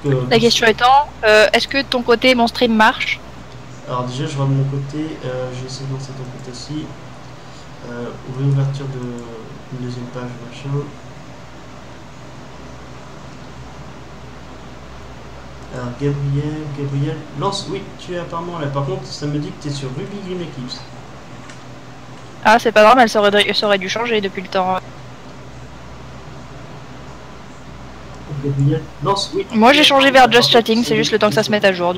La question étant, est-ce que de ton côté mon stream marche? Alors déjà, je vois de mon côté, j'ai essayé de lancer ton côté aussi. Réouverture d'une deuxième page, machin. Alors Gabriel, lance, oui, tu es apparemment là. Par contre, ça me dit que tu es sur Ruby Game Eclipse. Ah, c'est pas normal, ça aurait dû changer depuis le temps. Gabriel, lance, oui. Moi j'ai changé vers Just Chatting, c'est juste le temps que ça se mette à jour.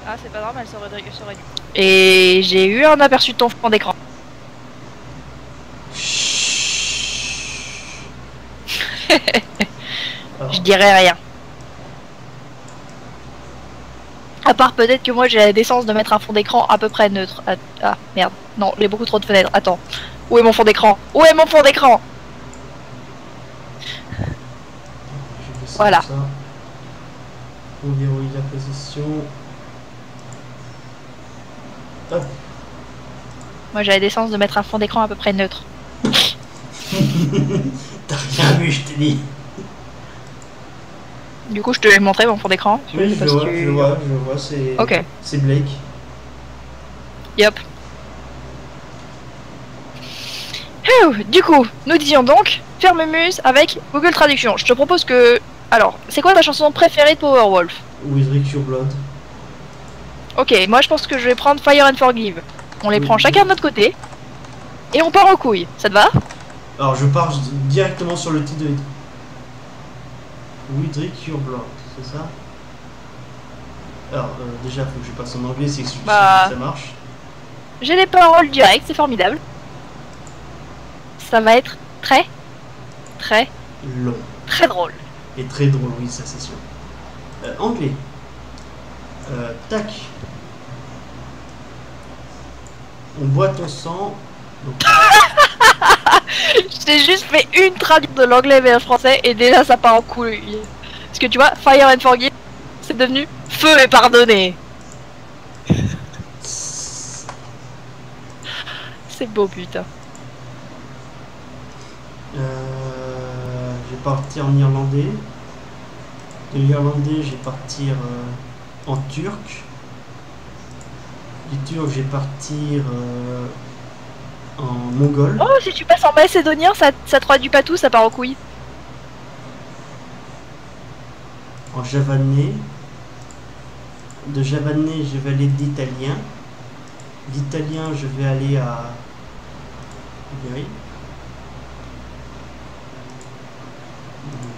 Ah, c'est pas normal, ça aurait dû. Et j'ai eu un aperçu de ton fond d'écran. Je dirais rien. À part peut-être que moi j'ai la décence de mettre un fond d'écran à peu près neutre. Ah merde, non, j'ai beaucoup trop de fenêtres. Attends, où est mon fond d'écran? Où est mon fond d'écran? Voilà. On verrouille la position. Hop. Moi j'ai la décence de mettre un fond d'écran à peu près neutre. T'as rien vu, je t'ai dit. Du coup, je te vais montrer mon fond d'écran. Oui, je vois, c'est. Ok. C'est Blake. Yep. Du coup, nous disions donc Ferme Muse avec Google Traduction. Je te propose que. Alors, c'est quoi ta chanson préférée de Powerwolf? With Rick Your Blood. Ok, moi je pense que je vais prendre Fire and Forgive. On les prend chacun de notre côté. Et on part en couille. Ça te va? Alors, je pars directement sur le titre de. With Rick Your Blood, c'est ça? Alors, déjà, faut que je passe en anglais, c'est que ça marche. J'ai les paroles directes, c'est formidable. Ça va être très long. Très drôle. Et très drôle, oui, ça c'est sûr. Anglais. Tac. On boit ton sang. Donc... J'ai juste fait une traduction de l'anglais vers le français et déjà ça part en couille. Parce que tu vois, Fire and Forgive, c'est devenu Feu et pardonner. C'est beau, putain. Je vais partir en irlandais. De l'irlandais, je vais partir en turc. Du turc, je vais partir en mongol. Oh, si tu passes en macédonien, ça traduit pas tout, ça part en couille. En javanais. De javanais, je vais aller d'italien. D'italien, je vais aller à Bulgarie.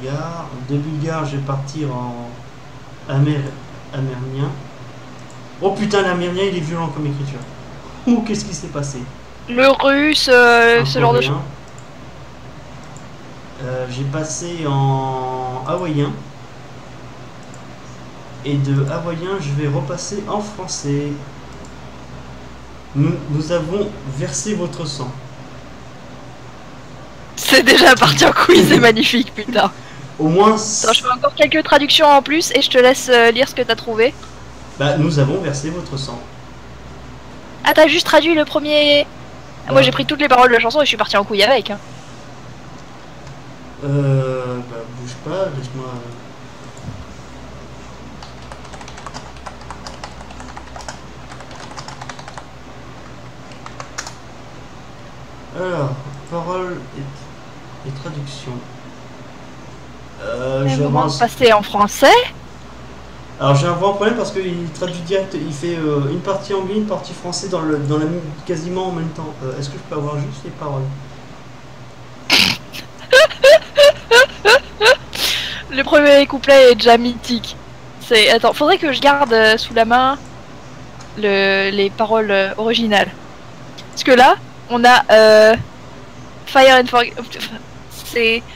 Bulgare. De bulgare, je vais partir en amérien. Oh putain, l'amérien, il est violent comme écriture. Oh, qu'est-ce qui s'est passé? Le russe, ce genre de choses. J'ai passé en hawaïen. Et de hawaïen, je vais repasser en français. Nous avons versé votre sang. C'est déjà parti en couille, c'est magnifique, putain. Au moins... Attends, je fais encore quelques traductions en plus et je te laisse lire ce que t'as trouvé. Bah, nous avons versé votre sang. Ah, t'as juste traduit le premier... Ah, moi j'ai pris toutes les paroles de la chanson et je suis parti en couille avec. Hein. Bah, bouge pas, laisse-moi... Alors, paroles et traduction. Je vais passer en français. Alors j'ai un vrai problème parce qu'il traduit direct, il fait une partie anglais, une partie français quasiment en même temps. Est-ce que je peux avoir juste les paroles? Le premier couplet est déjà mythique. Attends, faudrait que je garde sous la main les paroles originales. Parce que là, on a Fire and Forgive.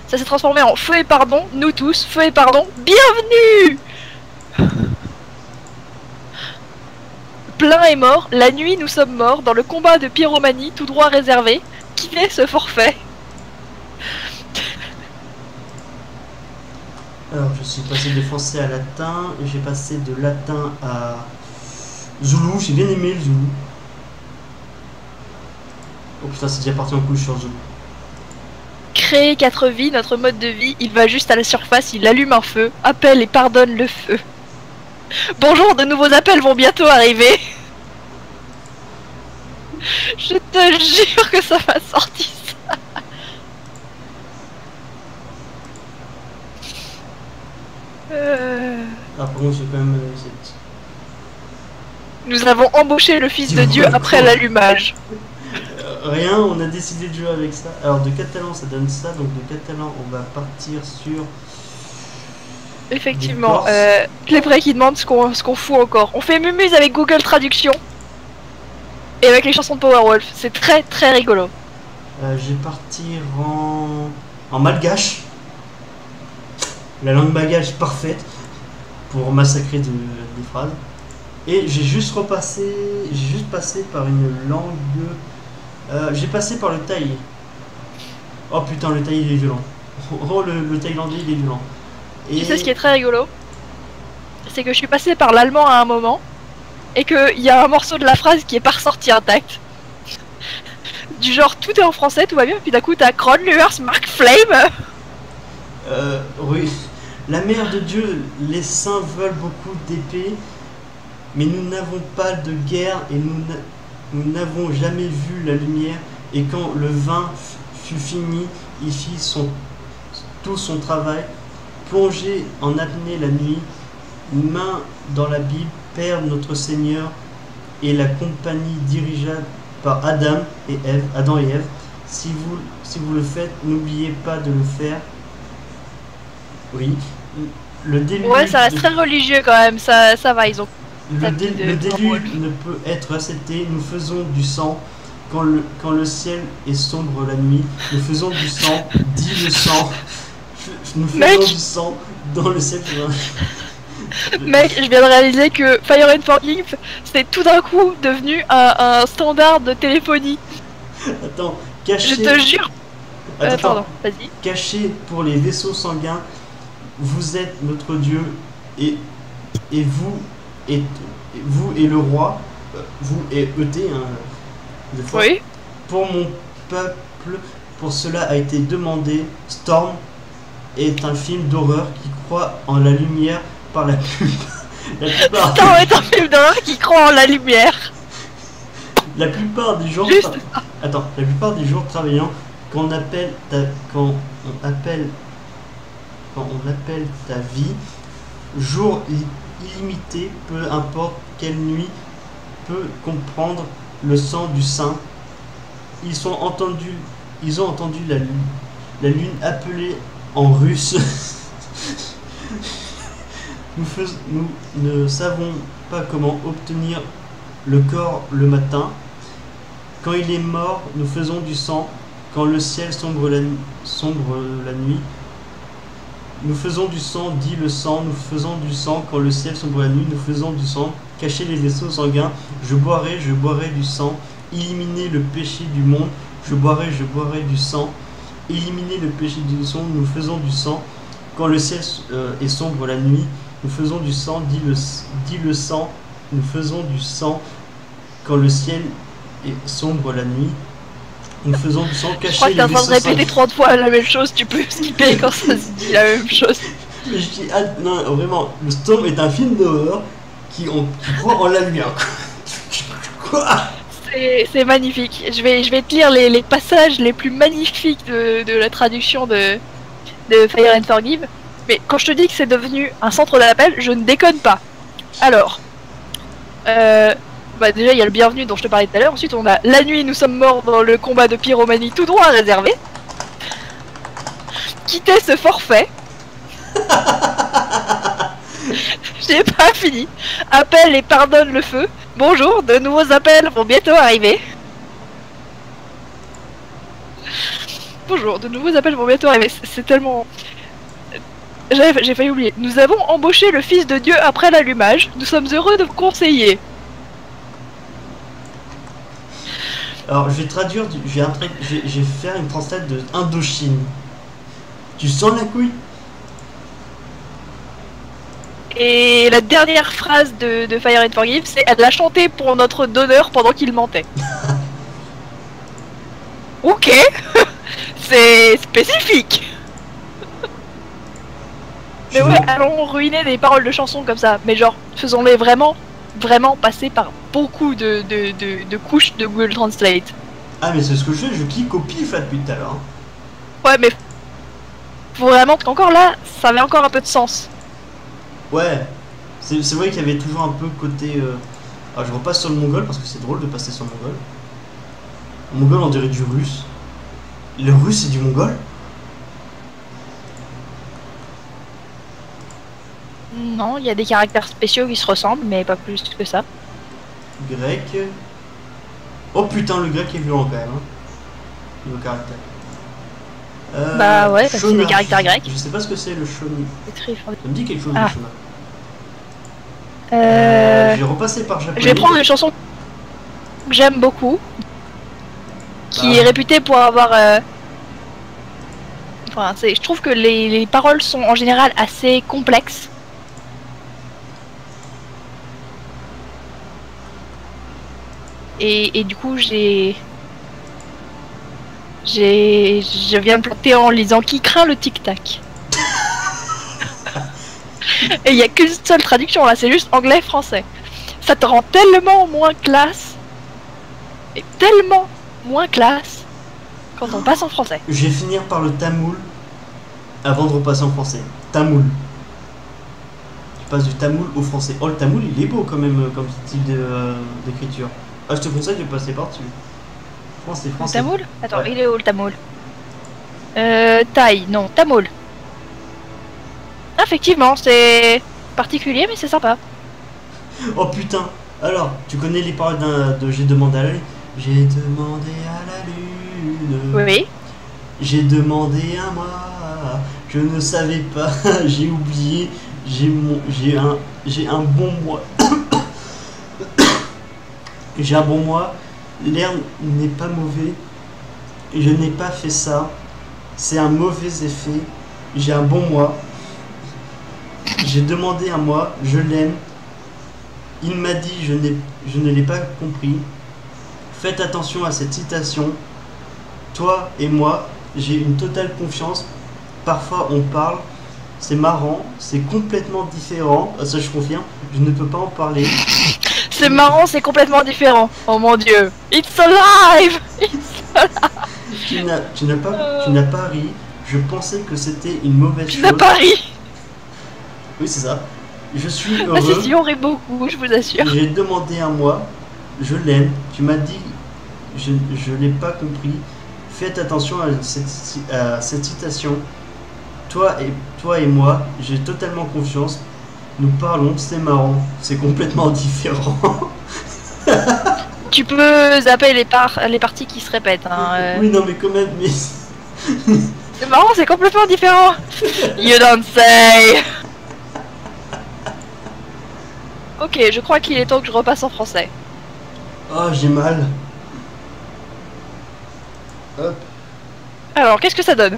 Ça s'est transformé en Feu et pardon, nous tous, Feu et pardon, bienvenue. Plein est mort, la nuit nous sommes morts, dans le combat de pyromanie, tout droit réservé. Qui est ce forfait? Alors je suis passé de français à latin, j'ai passé de latin à Zoulou, j'ai bien aimé le Zoulou. Oh putain, c'est déjà parti en couche sur Zoulou. Créer 4 vies, notre mode de vie, il va juste à la surface, il allume un feu, appelle et pardonne le feu. Bonjour, de nouveaux appels vont bientôt arriver. Je te jure que ça m'a sorti ça. Ah, par contre, j'ai quand même cette... Nous avons embauché le Fils de Dieu après l'allumage. Rien, on a décidé de jouer avec ça. Alors, de catalan, ça donne ça. Donc, de catalan, on va partir sur... Effectivement, Clépré qui demande ce qu'on fout encore. On fait mumuse avec Google Traduction. Et avec les chansons de Powerwolf. C'est très très rigolo. Je vais partir en malgache. La langue malgache parfaite pour massacrer des phrases. Et j'ai juste passé par une langue... j'ai passé par le thaï. Oh putain, le thaï il est violent. Oh, le thaïlandais il est violent. Et... Tu sais ce qui est très rigolo? C'est que je suis passé par l'allemand à un moment. Et qu'il y a un morceau de la phrase qui est pas ressorti intact. Du genre, tout est en français, tout va bien, puis d'un coup t'as Kronlurs, Mark Flame. Oui. La mère de Dieu, les saints veulent beaucoup d'épées, mais nous n'avons pas de guerre et nous n'avons jamais vu la lumière. Et quand le vin fut fini, il fit tout son travail, plongé en apnée la nuit, main dans la Bible, Père notre Seigneur et la compagnie dirigée par Adam et Ève. Si vous le faites, n'oubliez pas de le faire. Oui. Le début Ouais, ça reste très religieux quand même, ça va, ils ont... Le déluge ne peut être accepté, nous faisons du sang. Quand le ciel est sombre la nuit, nous faisons du sang, dit le sang. Nous faisons du sang dans le ciel. Mec, je viens de réaliser que Fire and Forgive, c'est tout d'un coup devenu un standard de téléphonie. Attends, caché... Je te jure. Pardon, vas-y. Caché pour les vaisseaux sanguins, vous êtes notre Dieu et vous et le roi, vous et ET, hein, des fois. Oui. Pour mon peuple, pour cela a été demandé. Storm est un film d'horreur qui croit en la lumière par la plupart. Storm est un film d'horreur qui croit en la lumière. La plupart des gens. Attends, la plupart des jours travaillant, quand on appelle ta vie, jour illimité, peu importe quelle nuit, peut comprendre le sang du saint. Ils ont entendu la lune appelée en russe. Nous ne savons pas comment obtenir le corps le matin. Quand il est mort, nous faisons du sang. Quand le ciel sombre la nuit, nous faisons du sang, dit le sang. Nous faisons du sang. Quand le ciel sombre la nuit, nous faisons du sang. Cachez les vaisseaux sanguins. Je boirai du sang. Éliminer le péché du monde. Je boirai du sang. Éliminer le péché du sang. Nous faisons du sang. Quand le ciel est sombre la nuit, nous faisons du sang, dit le sang. Nous faisons du sang. Quand le ciel est sombre la nuit, nous faisons du sang. Caché. Je crois que t'es en train de répéter 30 fois la même chose. Tu peux skipper quand ça se dit la même chose. Mais je dis, non, vraiment, le Storm est un film d'horreur qui croit en la lumière. Quoi? C'est magnifique. Je vais te lire les passages les plus magnifiques de la traduction de Fire and Forgive. Mais quand je te dis que c'est devenu un centre d'appel, je ne déconne pas. Alors, déjà il y a le bienvenu dont je te parlais tout à l'heure. Ensuite on a la nuit, nous sommes morts dans le combat de pyromanie tout droit réservé. Quitter ce forfait. J'ai pas fini. Appelle et pardonne le feu. Bonjour, de nouveaux appels vont bientôt arriver. Bonjour, de nouveaux appels vont bientôt arriver. C'est tellement... J'ai failli oublier. Nous avons embauché le Fils de Dieu après l'allumage. Nous sommes heureux de vous conseiller. Alors, je vais traduire, je vais faire une translate de Indochine. Tu sens la couille? Et la dernière phrase de Fire and Forgive, c'est elle l'a chanté pour notre donneur pendant qu'il mentait. Ok. C'est spécifique. Mais ouais, allons ruiner des paroles de chansons comme ça. Mais genre, faisons-les vraiment passer par beaucoup de couches de Google Translate. Ah mais c'est ce que je fais, je clique au pif là depuis tout à l'heure. Ouais, mais faut vraiment qu'encore là, ça avait encore un peu de sens. Ouais, c'est vrai qu'il y avait toujours un peu côté... Alors je repasse sur le mongol parce que c'est drôle de passer sur le mongol. Le mongol on dirait du russe. Le russe c'est du mongol? Non, il y a des caractères spéciaux qui se ressemblent, mais pas plus que ça. Grec... Oh putain, le grec est violent quand même. Hein. Niveau caractère. Bah ouais, parce que c'est des Shona. caractères grecs. Je sais pas ce que c'est le Shona. C'est très fort. Ça me dit quelque chose Ah. le Shona. Je J'ai repassé par japonais. vais prendre une chanson que j'aime beaucoup, qui est réputée pour avoir... Enfin, je trouve que les paroles sont en général assez complexes. Et du coup, je viens de planter en lisant Qui craint le tic-tac. Et il n'y a qu'une seule traduction là, c'est juste anglais-français. Ça te rend tellement moins classe. Et tellement moins classe quand on passe en français. Je vais finir par le tamoul avant de repasser en français. Tamoul. Je passe du tamoul au français. Oh, le tamoul il est beau quand même comme style d'écriture. Ah, je te conseille de passer par-dessus. Français. Le tamoul? Attends, Ouais. il est où le tamoul? Thaï, non, tamoul. Effectivement, c'est particulier, mais c'est sympa. Oh putain. Alors, tu connais les paroles de J'ai demandé à la lune. J'ai demandé à la lune. Oui. J'ai demandé un mois. Je ne savais pas. J'ai oublié. J'ai un bon mois. J'ai un bon mois. L'air n'est pas mauvais. Je n'ai pas fait ça. C'est un mauvais effet. J'ai un bon mois. J'ai demandé un mois. Je l'aime. Il m'a dit je ne l'ai pas compris. Faites attention à cette citation. Toi et moi, j'ai une totale confiance. Parfois on parle. C'est marrant. C'est complètement différent. Ah, ça je confirme. Je ne peux pas en parler. C'est marrant, c'est complètement différent. Oh mon dieu. It's alive. Tu n'as pas ri. Je pensais que c'était une mauvaise Tu chose. n'as pas ri. Oui, c'est ça. Je suis Ah heureux. si, on rit beaucoup, je vous assure. J'ai demandé un mois. Je l'aime. Tu m'as dit. Je n'ai pas compris. Faites attention à cette citation. Toi et moi, j'ai totalement confiance. Nous parlons, c'est marrant. C'est complètement différent. Tu peux zapper les parties qui se répètent. Hein, Oui, non, mais quand même. Mais... C'est marrant, c'est complètement différent. You don't say. Ok, je crois qu'il est temps que je repasse en français. Oh, j'ai mal. Hop. Alors, qu'est-ce que ça donne?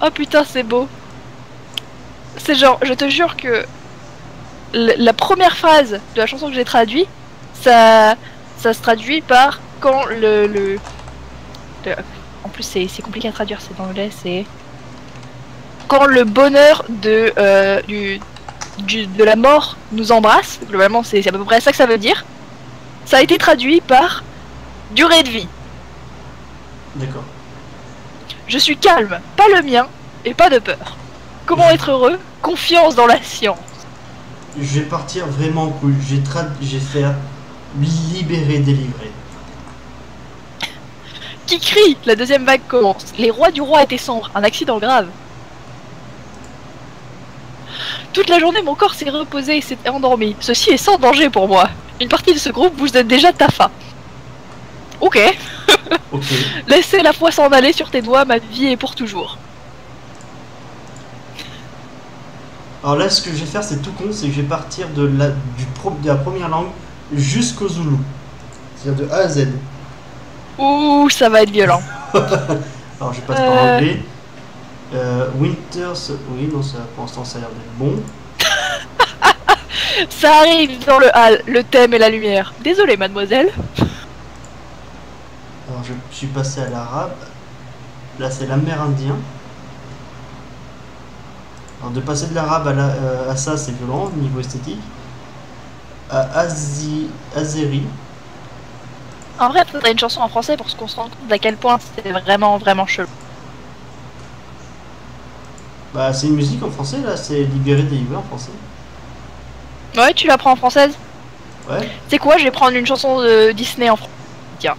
Oh putain, c'est beau. C'est genre, je te jure que la première phrase de la chanson que j'ai traduite, ça se traduit par quand en plus c'est compliqué à traduire, c'est dans l'anglais, c'est quand le bonheur de la mort nous embrasse. Globalement, c'est à peu près ça que ça veut dire. Ça a été traduit par durée de vie. D'accord. Je suis calme, pas le mien, et pas de peur. Comment être heureux? Confiance dans la science. Je vais partir vraiment cool. Je vais faire libérer, délivrer. Qui crie? La deuxième vague commence. Les rois du roi étaient sombres. Un accident grave. Toute la journée, mon corps s'est reposé et s'est endormi. Ceci est sans danger pour moi. Une partie de ce groupe vous donne déjà ta faim. Ok. Ok. Laissez la foi s'en aller sur tes doigts, ma vie est pour toujours. Alors là, ce que je vais faire, c'est tout con, c'est que je vais partir de la première langue jusqu'au zoulou. C'est-à-dire de A à Z. Ouh, ça va être violent. Alors je passe par anglais. Winters, oui, non, ça, pour l'instant ça a l'air d'être bon. Ça arrive dans le hall, le thème et la lumière. Désolé, mademoiselle. Alors je suis passé à l'arabe. Là c'est l'amérindien. Alors de passer de l'arabe à ça c'est violent niveau esthétique. Azeri. En vrai, il faudrait une chanson en français pour qu'on se rende compte d'à quel point c'est vraiment, vraiment chelou. Bah c'est une musique en français là, c'est Libéré, délivré en français. Ouais, tu la prends en française? Ouais. C'est quoi? Je vais prendre une chanson de Disney en français. Tiens.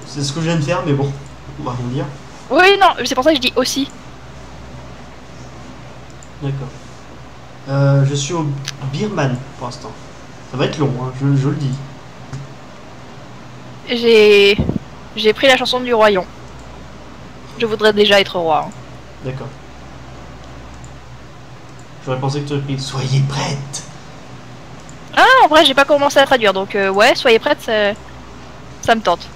C'est ce que je viens de faire, mais bon, on va rien dire. Oui, non, c'est pour ça que je dis aussi. D'accord. Je suis au Birman pour l'instant. Ça va être long, hein, je le dis. J'ai pris la chanson du royaume. Je voudrais déjà être roi. Hein. D'accord. J'aurais pensé que tu aurais pris Soyez prête. Ah, en vrai, j'ai pas commencé à traduire, donc ouais, soyez prête, ça me tente.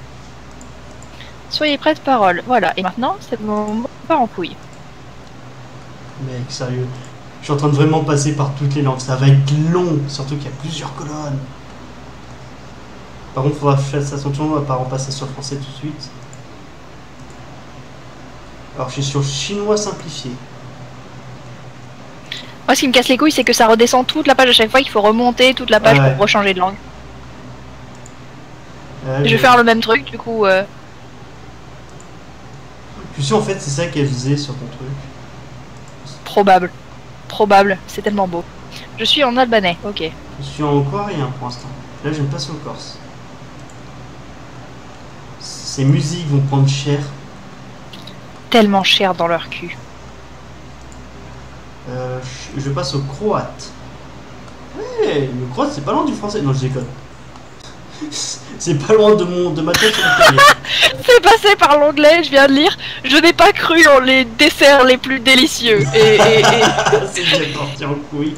Soyez prête, parole. Voilà, et maintenant, c'est le moment de part en couille. Mec, sérieux. Je suis en train de vraiment passer par toutes les langues. Ça va être long, surtout qu'il y a plusieurs colonnes. Par contre, il faudra faire attention, on va pas repasser sur le français tout de suite. Alors, je suis sur le chinois simplifié. Moi, ce qui me casse les couilles, c'est que ça redescend toute la page à chaque fois qu'il faut remonter toute la page pour rechanger de langue. Je vais faire le même truc, du coup. Je suis sûr, en fait, c'est ça qu'elle faisait sur ton truc. Probable. Probable, c'est tellement beau. Je suis en albanais, ok. Je suis en coréen pour l'instant. Là, je vais me passer au corse. Ces musiques vont prendre cher. Tellement cher dans leur cul. Je passe au croate. Ouais, le croate, c'est pas loin du français. Non, je déconne. C'est pas loin de ma tête. C'est passé par l'anglais, je viens de lire. Je n'ai pas cru en les desserts les plus délicieux. C'est bien parti en couille.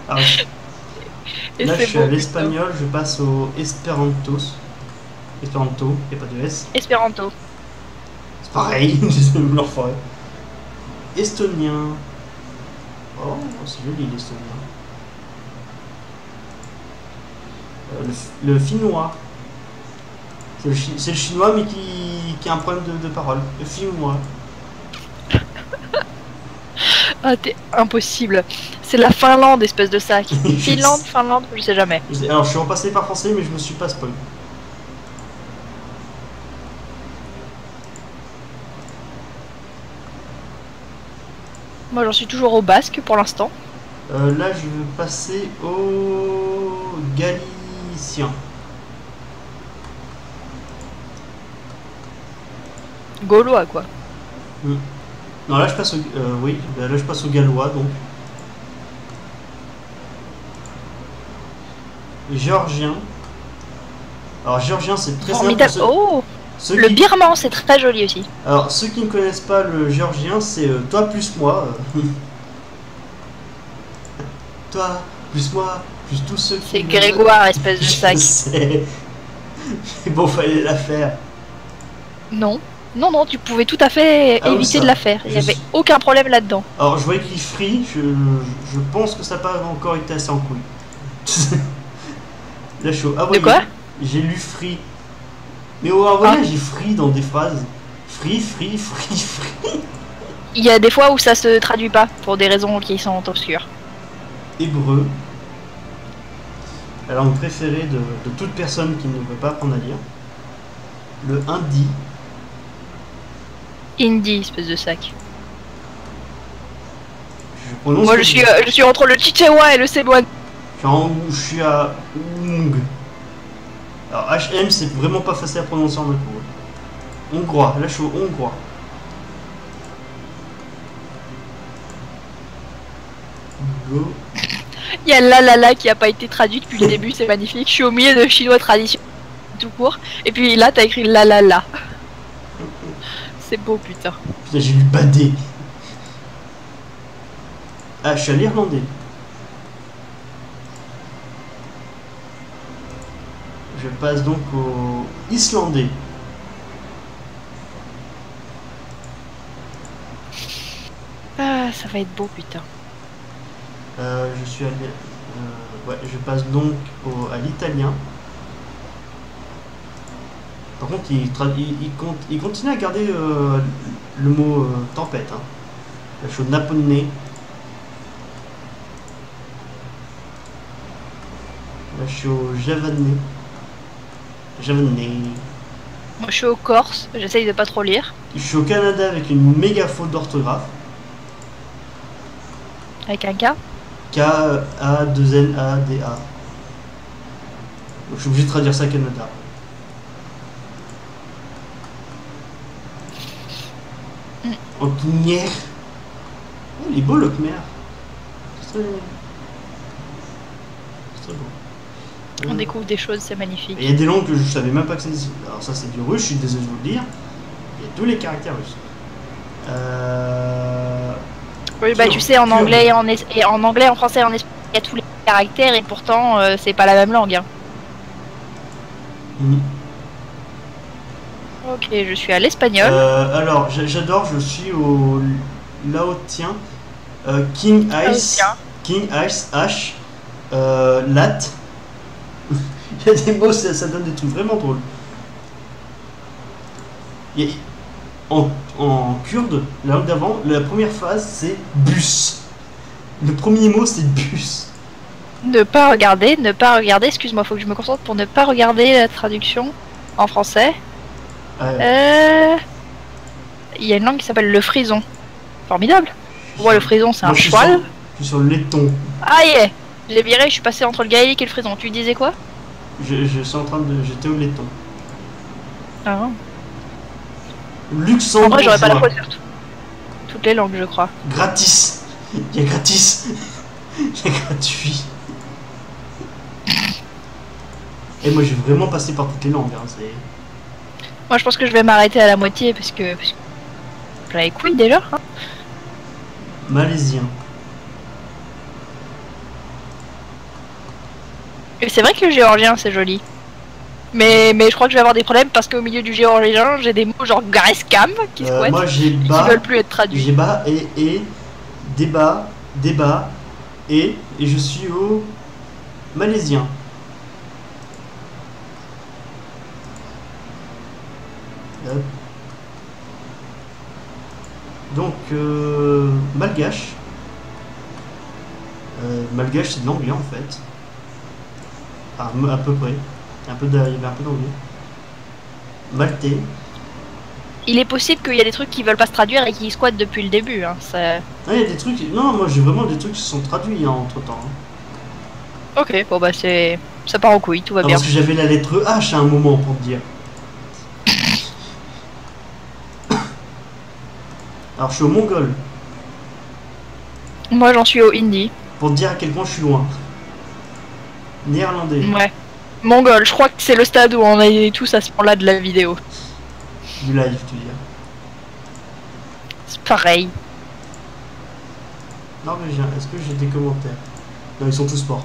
Alors, là, je suis à l'espagnol, je passe au Esperanto, il n'y a pas de S. Espéranto. C'est pareil, je me l'enfoiré. Estonien. Oh, c'est joli l'estonien. Le finnois. C'est le chinois, mais qui a un problème de parole. Le finnois. Ah, t'es impossible. C'est la Finlande, espèce de sac. Finlande, je sais jamais. Alors, je suis repassé par français, mais je me suis pas spoil. Moi, j'en suis toujours au basque pour l'instant. Là, je vais passer au galicien. Gaulois, quoi. Non, là, je passe au... oui, là, je passe au gallois, donc. Géorgien. Alors, géorgien, c'est très simple. Oh, le birman, c'est très joli aussi. Alors, ceux qui ne connaissent pas le géorgien, c'est toi plus moi. Toi plus moi, plus tous ceux qui... C'est Grégoire, espèce de sac. Mais bon, fallait la faire. Non. Non, tu pouvais tout à fait éviter de la faire. Il n'y avait aucun problème là-dedans. Alors, je vois écrit free, je pense que ça n'a pas encore été assez en couille. Là, je suis au... De quoi? J'ai lu free. Mais au hawaïen, j'ai free dans des phrases. Free. Il y a des fois où ça se traduit pas, pour des raisons qui sont obscures. Hébreu. La langue préférée de toute personne qui ne veut pas apprendre à lire. Le hindi. Hindi, espèce de sac. Moi, je suis entre le Chichewa et le Cebuano. Je suis à Oung. Alors HM, c'est vraiment pas facile à prononcer en un coup. Hongrois, là je suis au hongrois. Go. Il y a la qui a pas été traduit depuis le début, c'est magnifique. Je suis au milieu de chinois traditionnel tout court. Et puis là, t'as écrit la. C'est beau, putain. Putain, j'ai lu badé. Ah, je suis à l'irlandais. Je passe donc au islandais. Ah, ça va être beau, putain. Je suis allé... ouais, je passe donc à l'italien. Par contre, il continue à garder le mot tempête. Hein. Là, je suis au Naponais. Là, je suis au Javanais. Javanais. Moi je suis au Corse, j'essaye de pas trop lire. Je suis au Canada avec une méga faute d'orthographe. Avec un K. K-A-2-N-A-D-A. Donc, je suis obligé de traduire ça Canada. En Khmer. Oh, il est beau le Khmer. C'est très beau. On découvre des choses, c'est magnifique. Il y a des langues que je savais même pas que ça existait. Alors ça c'est du russe, je suis désolé de vous le dire. Il y a tous les caractères russes. Oui, bah tu sais, en anglais, et en anglais, en français, en espagnol, il y a tous les caractères et pourtant c'est pas la même langue. Hein. Mmh. Ok, je suis à l'espagnol. Alors j'adore, je suis au laotien. King Ice. King Ice H. Lat. Il y a des mots, ça donne des trucs vraiment drôles. En kurde, la langue d'avant, la première phrase c'est bus. Le premier mot c'est bus. Ne pas regarder, excuse-moi, faut que je me concentre pour ne pas regarder la traduction en français. Il y a une langue qui s'appelle le frison. Formidable. Ouais, le frison c'est un cheval. Je suis sur le laiton. Ah yeah. J'ai viré, je suis passé entre le gaélique et le frison. Tu disais quoi? Je suis en train de... J'étais au laiton. Ah. Luxembourgeois. En vrai, j'aurais pas la faute sur toutes les langues, je crois. Gratis. Il y a gratis. Il y a gratuit. Et moi, j'ai vraiment passé par toutes les langues. Hein, moi, je pense que je vais m'arrêter à la moitié parce que... Plein les couilles déjà. Hein. Malaisien. Et c'est vrai que le géorgien, c'est joli. Mais je crois que je vais avoir des problèmes parce qu'au milieu du géorgien, j'ai des mots genre gareskam qui squattent moi, qui veulent plus être traduits. J'ai bas et débat, et je suis au malaisien. Donc, malgache. Malgache, c'est de l'anglais en fait. À peu près. Il y avait un peu d'anglais. Maltais. Il est possible qu'il y a des trucs qui veulent pas se traduire et qui squattent depuis le début. Hein. Il y a des trucs. Non, moi j'ai vraiment des trucs qui se sont traduits hein, entre temps. Hein. Ok, bon bah c'est. Ça part en couille, tout va bien. Parce que j'avais la lettre H à un moment pour te dire. Alors je suis au mongol. Moi j'en suis au hindi. Pour te dire à quel point je suis loin. Néerlandais. Ouais. Mongol, je crois que c'est le stade où on est tous à ce moment-là de la vidéo. Du live, tu veux dire. C'est pareil. Norvégien, est-ce que j'ai des commentaires? Non, ils sont tous morts.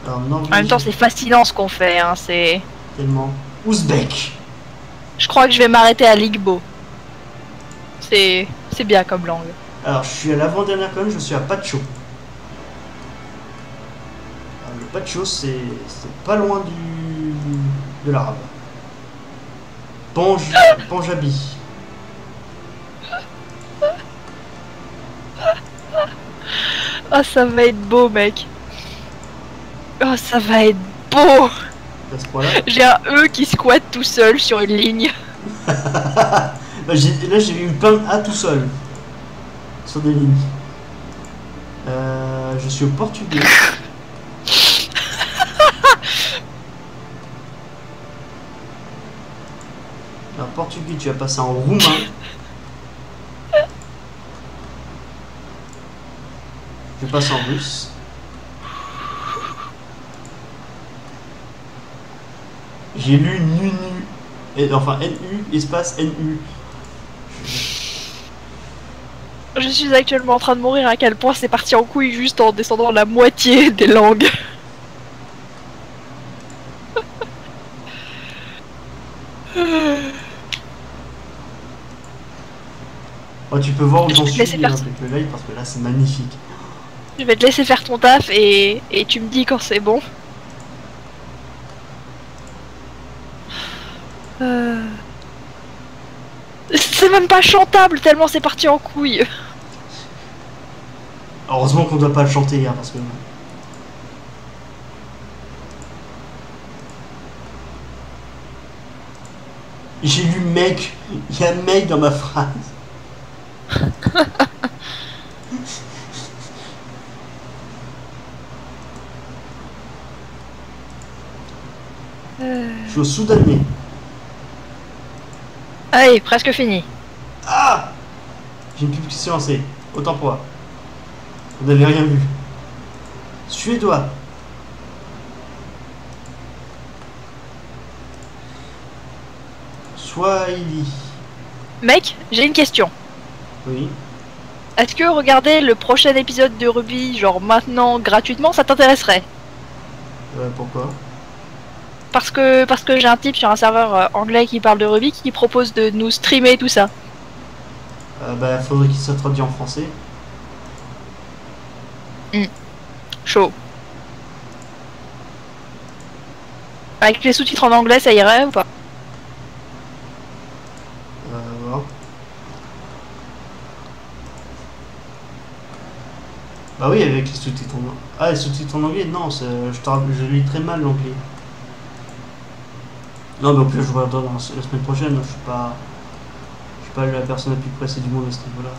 Alors, Norvégien... En même temps, c'est fascinant ce qu'on fait, hein, c'est... Tellement. Ouzbek. Je crois que je vais m'arrêter à l'Igbo. C'est bien comme langue. Alors, je suis à l'avant-dernière colonne, je suis à Pacho. Alors, le Pacho, c'est pas loin de l'arabe. Panjabi. Oh, ça va être beau, mec. Oh, ça va être beau. J'ai un E qui squatte tout seul sur une ligne. Là, j'ai eu plein de A tout seul. Sur des lignes. Je suis au portugais. Alors, portugais, tu vas passer en roumain. Je passe en russe. J'ai lu NU, enfin NU, espace NU. Je suis actuellement en train de mourir à quel point c'est parti en couille juste en descendant la moitié des langues. Oh, tu peux voir où j'en suis avec le live parce que là c'est magnifique. Je vais te laisser faire ton taf et tu me dis quand c'est bon. C'est même pas chantable tellement c'est parti en couille. Heureusement qu'on doit pas le chanter, hein, parce que... J'ai lu mec. Il y a mec dans ma phrase. Je suis au Soudanais. Allez, presque fini. Ah! J'ai une publication lancée. Autant pour moi. Vous n'avez rien vu. Suédois. Swahili. Mec, j'ai une question. Oui. Est-ce que regarder le prochain épisode de Ruby, genre maintenant, gratuitement, ça t'intéresserait? Pourquoi? Parce que j'ai un type sur un serveur anglais qui parle de Ruby qui propose de nous streamer tout ça. Bah, faudrait qu'il soit traduit en français. Chaud. Avec les sous-titres en anglais, ça irait ou pas? Voilà. Bah oui, avec les sous-titres en anglais. Ah, les sous-titres en anglais? Non, je lis très mal l'anglais. Non, mais au pire, je regarde la semaine prochaine. Je suis pas la personne la plus pressée du monde à ce niveau-là.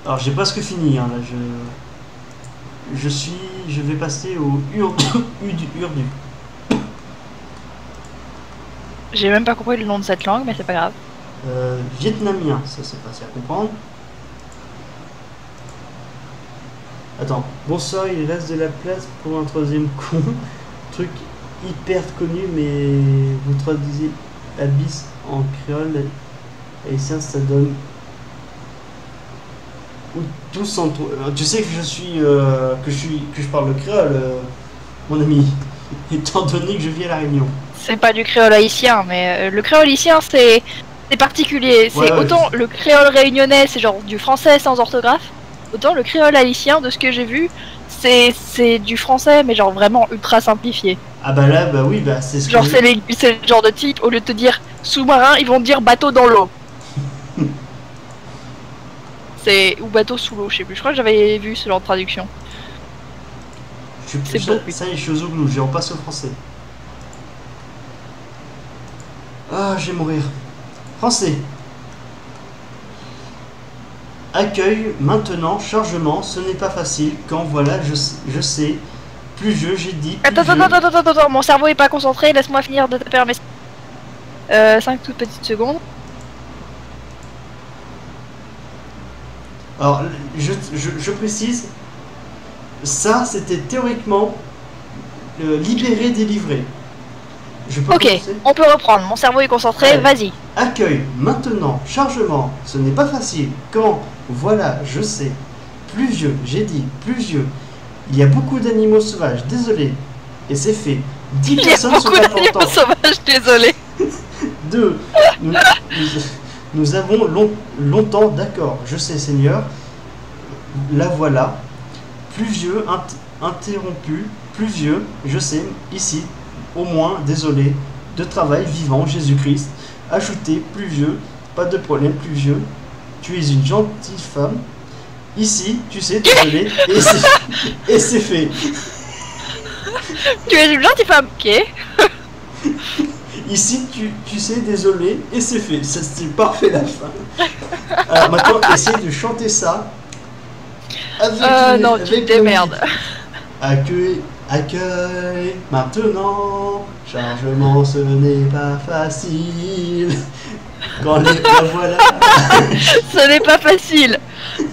Alors, j'ai presque fini, hein, là. Je vais passer au Urdu. J'ai même pas compris le nom de cette langue, mais c'est pas grave. Vietnamien, ça c'est facile à comprendre. Attends, bonsoir, il reste de la place pour un troisième con. Truc hyper connu, mais vous traduisez abyss en créole haïtien, ça donne ou tous en tu sais que je parle le créole, mon ami, étant donné que je vis à La Réunion. C'est pas du créole haïtien, mais le créole haïtien c'est particulier. C'est autant le créole réunionnais, c'est genre du français sans orthographe, autant le créole haïtien, de ce que j'ai vu, c'est du français, mais genre vraiment ultra simplifié. Ah bah là, bah oui, bah c'est ce genre c'est le genre de type, au lieu de te dire sous-marin, ils vont te dire bateau dans l'eau. Ou bateau sous l'eau, je sais plus. Je crois que j'avais vu ce genre de traduction. C'est beau. Ça y est, je suis au Zouglou, j'ai repassé au français. Ah, je vais mourir. Français. Accueil, maintenant, chargement, ce n'est pas facile. Quand voilà, je sais. Plus j'ai dit. Attends, mon cerveau est pas concentré, laisse-moi finir de taper un message. 5 toutes petites secondes. Alors, je précise, ça c'était théoriquement libéré, délivré. Ok, commencer. On peut reprendre, mon cerveau est concentré, ouais. Vas-y. Accueil, maintenant, chargement, ce n'est pas facile. Quand, voilà, je sais. Pluvieux, j'ai dit, pluvieux. Il y a beaucoup d'animaux sauvages, désolé. Et c'est fait. 10 personnes sont pas contentes. Il y a beaucoup d'animaux sauvages, désolé. 2. Nous avons longtemps, d'accord, je sais Seigneur, la voilà, pluvieux, interrompu, pluvieux, je sais, ici, au moins, désolé, de travail, vivant, Jésus-Christ, ajouté, pluvieux, pas de problème, pluvieux, tu es une gentille femme, ici, tu sais, désolé, et c'est fait. Tu es une gentille femme, ok. Ici, tu sais, désolé, et c'est fait. C'est parfait la fin. Alors maintenant, essaye de chanter ça. Non, tu te démerdes. Accueil, maintenant. Chargement, ce n'est pas facile. Quand la voilà. Ce n'est pas facile.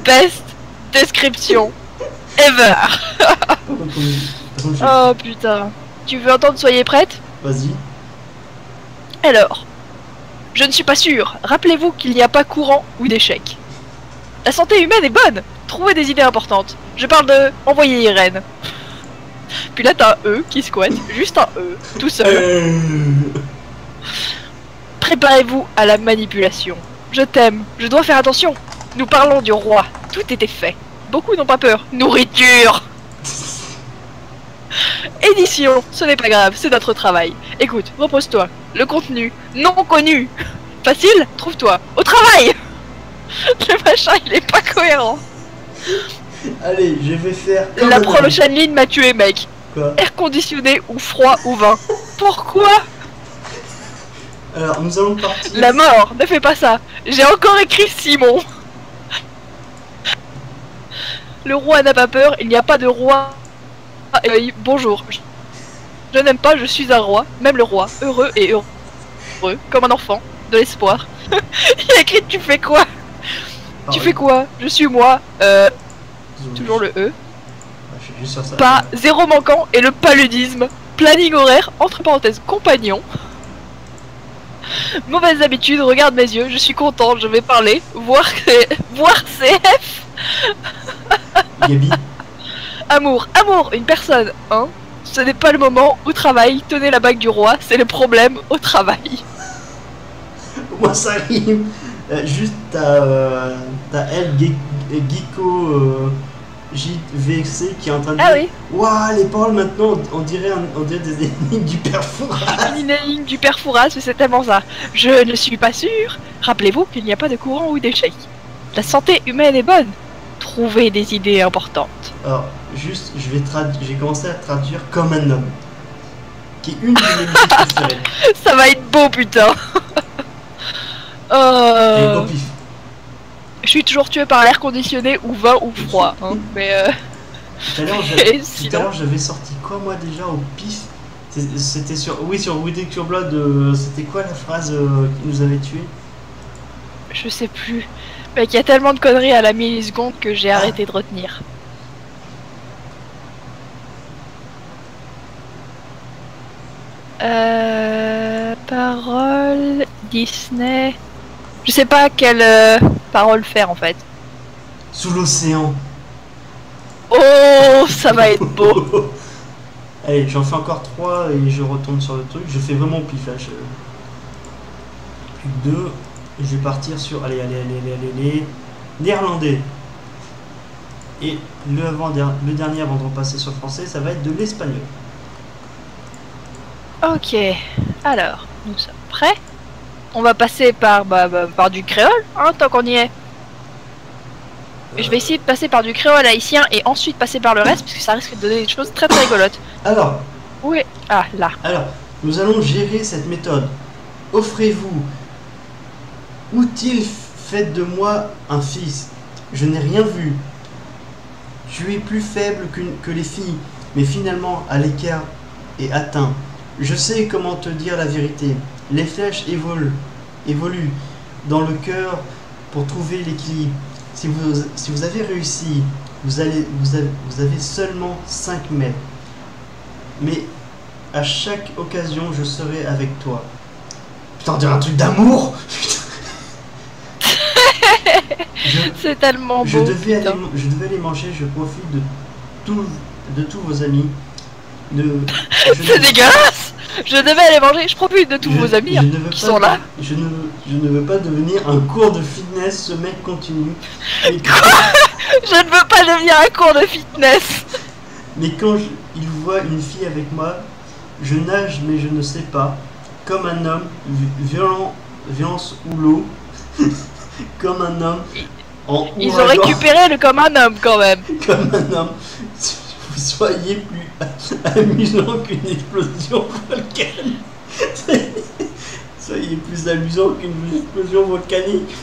Best description ever. Oh putain. Tu veux entendre Soyez prête? Vas-y. Alors, je ne suis pas sûr. Rappelez-vous qu'il n'y a pas courant ou d'échec. La santé humaine est bonne. Trouvez des idées importantes. Je parle de envoyer Irène. Puis là, t'as un E qui squatte. Juste un E, tout seul. Préparez-vous à la manipulation. Je t'aime. Je dois faire attention. Nous parlons du roi. Tout était fait. Beaucoup n'ont pas peur. Nourriture. Édition, ce n'est pas grave, c'est notre travail. Écoute, repose-toi. Le contenu, non connu. Facile, trouve-toi. Au travail. Le machin, il est pas cohérent. Allez, je vais faire comme La un homme. prochaine ligne m'a tué, mec. Quoi? Air conditionné ou froid ou vin. Pourquoi? Alors, nous allons partir. La mort, ne fais pas ça. J'ai encore écrit Simon. Le roi n'a pas peur, il n'y a pas de roi. Bonjour. Je n'aime pas, je suis un roi. Même le roi, heureux et heureux, comme un enfant, de l'espoir. Il a écrit tu fais quoi? Tu fais quoi? Je suis moi. Toujours le E. Je suis juste sur ça. Pas zéro manquant et le paludisme. Planning horaire, entre parenthèses, compagnon. Mauvaise habitude, regarde mes yeux, je suis content, je vais parler. Voir CF. Gabi. Amour, une personne, hein. Ce n'est pas le moment au travail, tenez la bague du roi, c'est le problème au travail. Moi ça rime. Juste t'as elle Geeko JVC qui est en train de dire oui. Waouh, les paroles maintenant on dirait des énigmes du père Fouras. Une ligne du père Fouras, c'est tellement ça. Je ne suis pas sûr. Rappelez-vous qu'il n'y a pas de courant ou d'échec. La santé humaine est bonne. Trouvez des idées importantes. Alors, juste, je vais commencer à traduire comme un homme. Qui est une de mes musiques préférées. Ça va être beau, putain. Et au pif. Je suis toujours tué par l'air conditionné ou vin ou froid. Hein, mais Tout à l'heure, j'avais sorti quoi moi déjà au pif? C'était sur With Your Blood. C'était quoi la phrase qui nous avait tués? Je sais plus. Mec, il y a tellement de conneries à la milliseconde que j'ai arrêté de retenir. Parole Disney. Je sais pas quelle parole faire en fait. Sous l'océan. Oh, ça va être beau. Allez, j'en fais encore 3 et je retourne sur le truc. Je fais vraiment pif là. Plus que 2. Je vais partir sur. Allez. Néerlandais. Et le dernier avant de repasser sur le français, ça va être de l'espagnol. Ok, alors, nous sommes prêts. On va passer par du créole, hein, tant qu'on y est. Je vais essayer de passer par du créole haïtien et ensuite passer par le reste, parce que ça risque de donner des choses très très rigolotes. Alors. Oui, ah, là. Alors, nous allons gérer cette méthode. Offrez-vous. Ou-t-il fait de moi un fils? Je n'ai rien vu. Tu es plus faible que les filles, mais finalement à l'écart et atteint. Je sais comment te dire la vérité. Les flèches évoluent dans le cœur pour trouver l'équilibre. Si vous avez réussi, vous avez seulement 5 mètres. Mais à chaque occasion, je serai avec toi. Putain, on dirait un truc d'amour. C'est tellement beau. Je devais aller manger, je profite de tous vos amis. C'est dégueulasse. Je devais aller manger, je profite de tous vos amis qui sont là. Je ne veux pas devenir un cours de fitness, ce mec continue. Quoi? Je ne veux pas devenir un cours de fitness. Mais quand il voit une fille avec moi, je nage mais je ne sais pas. Comme un homme, violence ou l'eau. Comme un homme. Ils ont récupéré le comme un homme quand même. Comme un homme. Soyez plus amusant qu'une explosion volcanique. Soyez plus amusant qu'une explosion volcanique.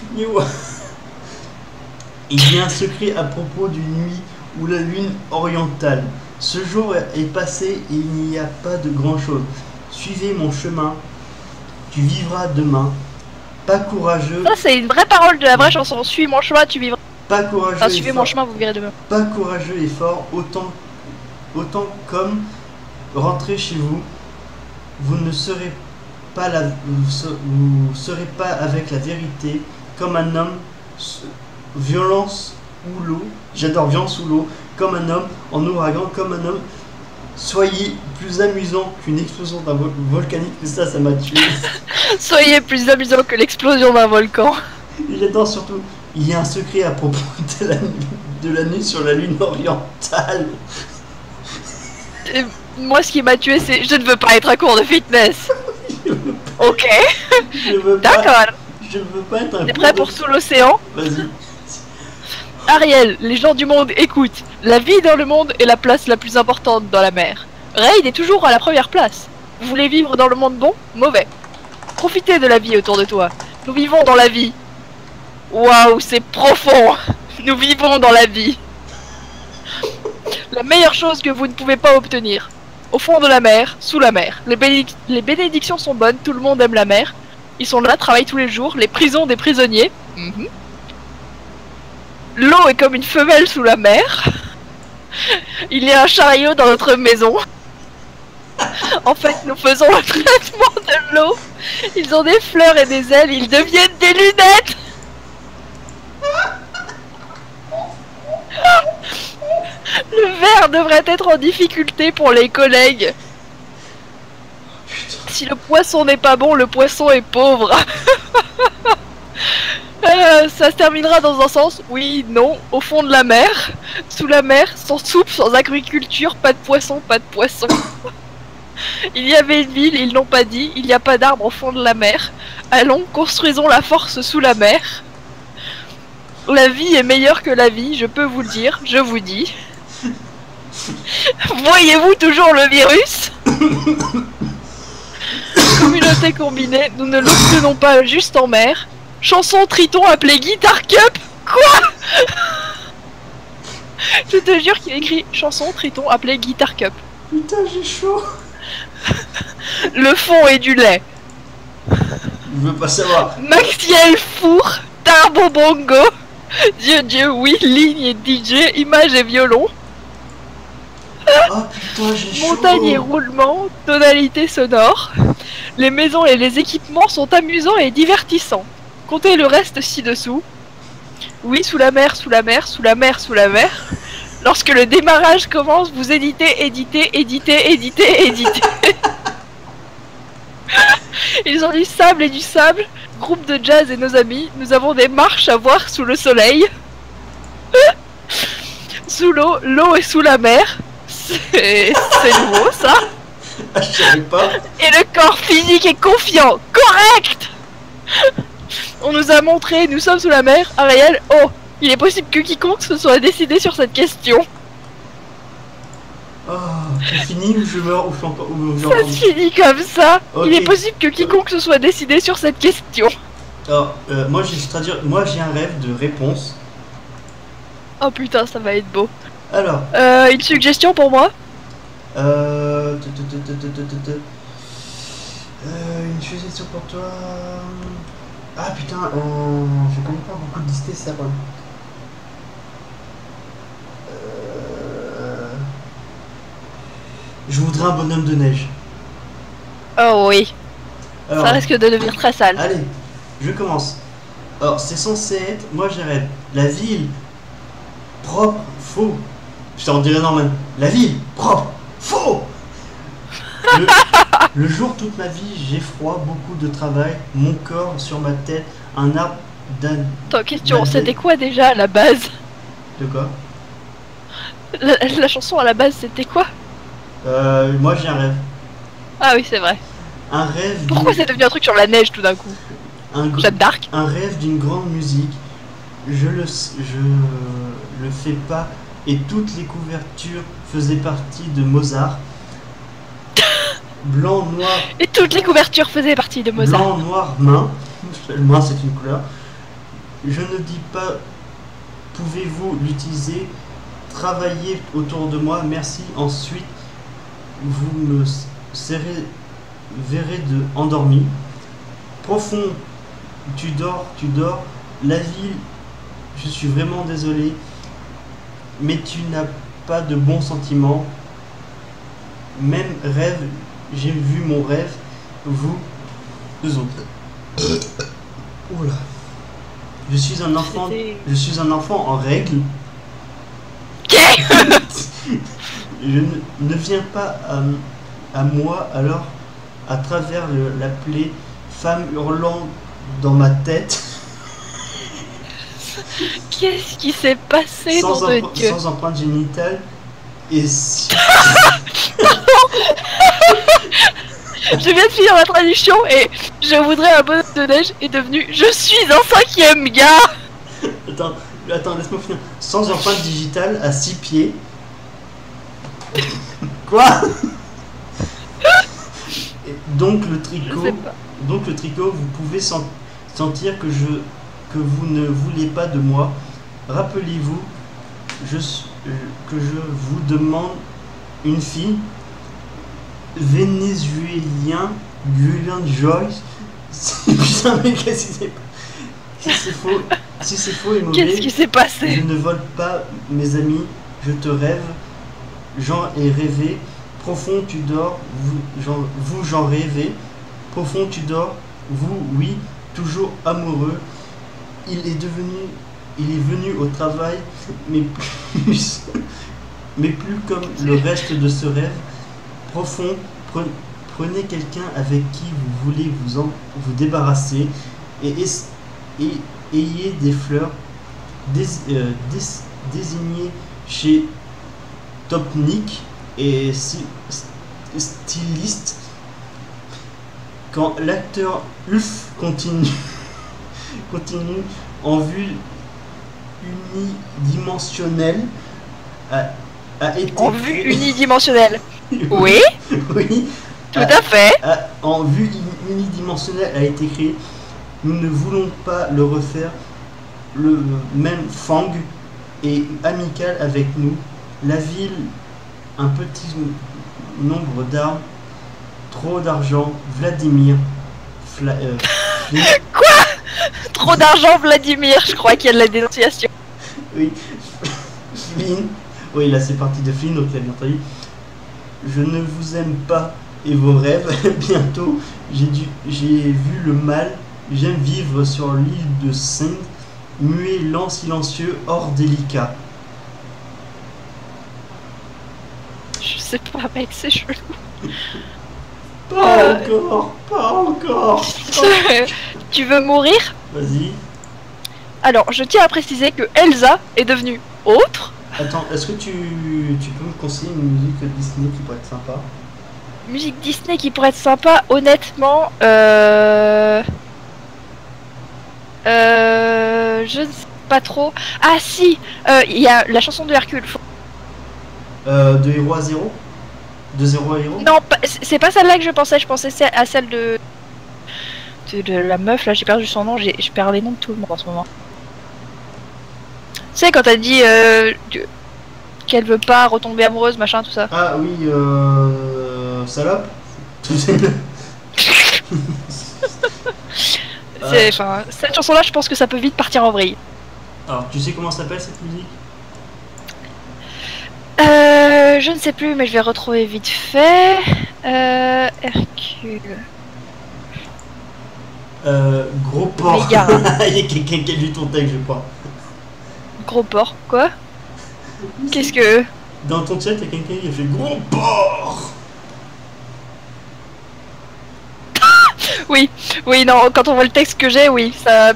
Il y a un secret à propos d'une nuit où la lune orientale. Ce jour est passé et il n'y a pas de grand chose. Suivez mon chemin. Tu vivras demain. Pas courageux. Ça c'est une vraie parole de la vraie chanson. Suis mon chemin, tu vivras. Pas courageux. Enfin, suivez mon chemin, vous verrez demain. Pas courageux et fort autant comme rentrez chez vous. Vous ne serez pas vous serez pas avec la vérité comme un homme. Violence ou l'eau. J'adore violence ou l'eau. Comme un homme en ouragan. Comme un homme. Soyez plus amusant qu'une explosion d'un volcanique. Ça m'a tué. Soyez plus amusant que l'explosion d'un volcan. J'adore surtout. Il y a un secret à propos de la nuit sur la lune orientale. Et moi, ce qui m'a tué, c'est je ne veux pas être un cours de fitness. Ok. Je veux pas. D'accord. Je ne veux pas être un T'es con prêt de- pour Sous l'océan? Vas-y. Ariel, les gens du monde écoutent. La vie dans le monde est la place la plus importante dans la mer. Raid est toujours à la première place. Vous voulez vivre dans le monde bon? Mauvais. Profitez de la vie autour de toi. Nous vivons dans la vie. Waouh, c'est profond. Nous vivons dans la vie. La meilleure chose que vous ne pouvez pas obtenir. Au fond de la mer, sous la mer. Les bénédictions sont bonnes, tout le monde aime la mer. Ils sont là, travaillent tous les jours, les prisons des prisonniers. Mhm. L'eau est comme une femelle sous la mer. Il y a un chariot dans notre maison. En fait, nous faisons le traitement de l'eau. Ils ont des fleurs et des ailes, ils deviennent des lunettes. Le verre devrait être en difficulté pour les collègues. Si le poisson n'est pas bon, le poisson est pauvre. Ça se terminera dans un sens, oui, non, au fond de la mer. Sous la mer, sans soupe, sans agriculture, pas de poisson, pas de poisson. Il y avait une ville, ils n'ont pas dit, il n'y a pas d'arbre au fond de la mer. Allons, construisons la force sous la mer. La vie est meilleure que la vie, je peux vous le dire, je vous dis. Voyez-vous toujours le virus? Communauté combinée, nous ne l'obtenons pas juste en mer. Chanson Triton appelée Guitar Cup. Quoi? Je te jure qu'il a écrit chanson Triton appelée Guitar Cup. Putain, j'ai chaud. Le fond est du lait. Je veux pas savoir. Maxiel Four, Tarbo Bongo. Dieu, oui, ligne et DJ, image et violon. Oh putain, j'ai chaud. Montagne et roulement, tonalité sonore. Les maisons et les équipements sont amusants et divertissants. Comptez le reste ci-dessous. Oui, sous la mer, sous la mer, sous la mer, sous la mer. Lorsque le démarrage commence, vous éditez. Ils ont du sable et du sable. Groupe de jazz et nos amis. Nous avons des marches à voir sous le soleil. Sous l'eau, l'eau est sous la mer. C'est nouveau ça. Ah, je savais pas. Et le corps physique est confiant. Correct. On nous a montré, nous sommes sous la mer. Ariel, oh, il est possible que quiconque se soit décidé sur cette question. Oh, c'est fini ou je meurs ou je suis encore. Ça se finit comme ça. Ok. Il est possible que quiconque se soit décidé sur cette question. Alors, moi j'ai un rêve de réponse. Oh putain, ça va être beau. Alors, Une suggestion pour moi? une suggestion pour toi. Ah putain, je connais pas beaucoup de listés ça. Je voudrais un bonhomme de neige. Oh oui, Alors, ça risque de devenir très sale. allez, je commence. Alors, c'est censé être, moi j'ai rêve, la ville propre, faux. Je t'en dirais normal. La ville propre, faux. Le jour, toute ma vie, j'ai froid, beaucoup de travail, mon corps sur ma tête, un arbre d'un. Attends, question, c'était quoi déjà à la base? De quoi? La chanson à la base c'était quoi? Moi j'ai un rêve. Ah oui, c'est vrai. Un rêve. Pourquoi c'est devenu un truc sur la neige tout d'un coup? un, Jeanne d'Arc? un rêve d'une grande musique. Je le fais pas. Et toutes les couvertures faisaient partie de Mozart. Blanc, noir. Et toutes les couvertures faisaient partie de Mozart. Blanc, noir, main. Main, c'est une couleur. Je ne dis pas, pouvez-vous l'utiliser? Travaillez autour de moi, merci. Ensuite, vous me verrez de endormi. Profond, tu dors. La ville, je suis vraiment désolé, mais tu n'as pas de bons sentiments. Même rêve, j'ai vu mon rêve, vous, deux autres. Oula. Je suis un enfant en règle. Je ne viens pas à moi, alors à travers la plaie, femme hurlant dans ma tête. Qu'est-ce qui s'est passé dans de Dieu? Sans empreinte génitale. Et si... Je viens de finir la traduction et je voudrais un bonhomme de neige est devenu je suis un 5e gars. Attends, laisse-moi finir. Sans empreinte digitale à 6 pieds. Quoi? Et donc le tricot, vous pouvez sentir que vous ne voulez pas de moi. Rappelez-vous que je vous demande une fille. Vénézuélien, Gulen Joyce. Putain, mais qu'est-ce qui s'est passé? Si c'est faux et mauvais, Qu'est-ce qui s'est passé? je ne vole pas mes amis, je te rêve. Jean est rêvé, profond tu dors, vous j'en rêvez, profond tu dors, vous oui, toujours amoureux. Il est venu au travail, mais plus comme le reste de ce rêve profond. Prenez quelqu'un avec qui vous voulez vous débarrasser et ayez des fleurs désignées chez Topnik et styliste. Quand l'acteur Ulf continue en vue unidimensionnelle a été En vue unidimensionnelle. Oui, oui, tout à fait. en vue unidimensionnelle a été créé. Nous ne voulons pas le refaire. Le même Fang est amical avec nous. La ville, un petit nombre d'armes, trop d'argent. Vladimir. Quoi? Trop d'argent, Vladimir. Je crois qu'il y a de la dénonciation. Oui. Flynn. Oui, là c'est parti de Flynn, donc il a bien traduit. Je ne vous aime pas et vos rêves. Bientôt, j'ai vu le mal. J'aime vivre sur l'île de Saint, muet, lent, silencieux, hors délicat. Je sais pas, mec, c'est chelou. Pas encore. Tu veux mourir? Vas-y. Alors, je tiens à préciser que Elsa est devenue autre. Attends, est-ce que tu peux me conseiller une musique Disney qui pourrait être sympa? Musique Disney qui pourrait être sympa, honnêtement, je ne sais pas trop. Ah si, il y a la chanson de Hercule. De héros à zéro? De zéro à héros? Non, c'est pas celle-là que je pensais à celle de la meuf, là, j'ai perdu son nom, je perds les noms de tout le monde en ce moment. Tu sais, quand t'as dit qu'elle veut pas retomber amoureuse, machin, tout ça. Ah oui, salope. Enfin, cette chanson-là, je pense que ça peut vite partir en vrille. Alors, tu sais comment s'appelle cette musique? Je ne sais plus, mais je vais retrouver vite fait. Hercule. Gros porc. Les gars. Il y a quelqu'un qui a lu ton texte, je crois. Gros porc, quoi? Qu'est-ce que... Dans ton chat, il y a quelqu'un qui a fait gros porc. Oui, non, quand on voit le texte que j'ai, oui, ça...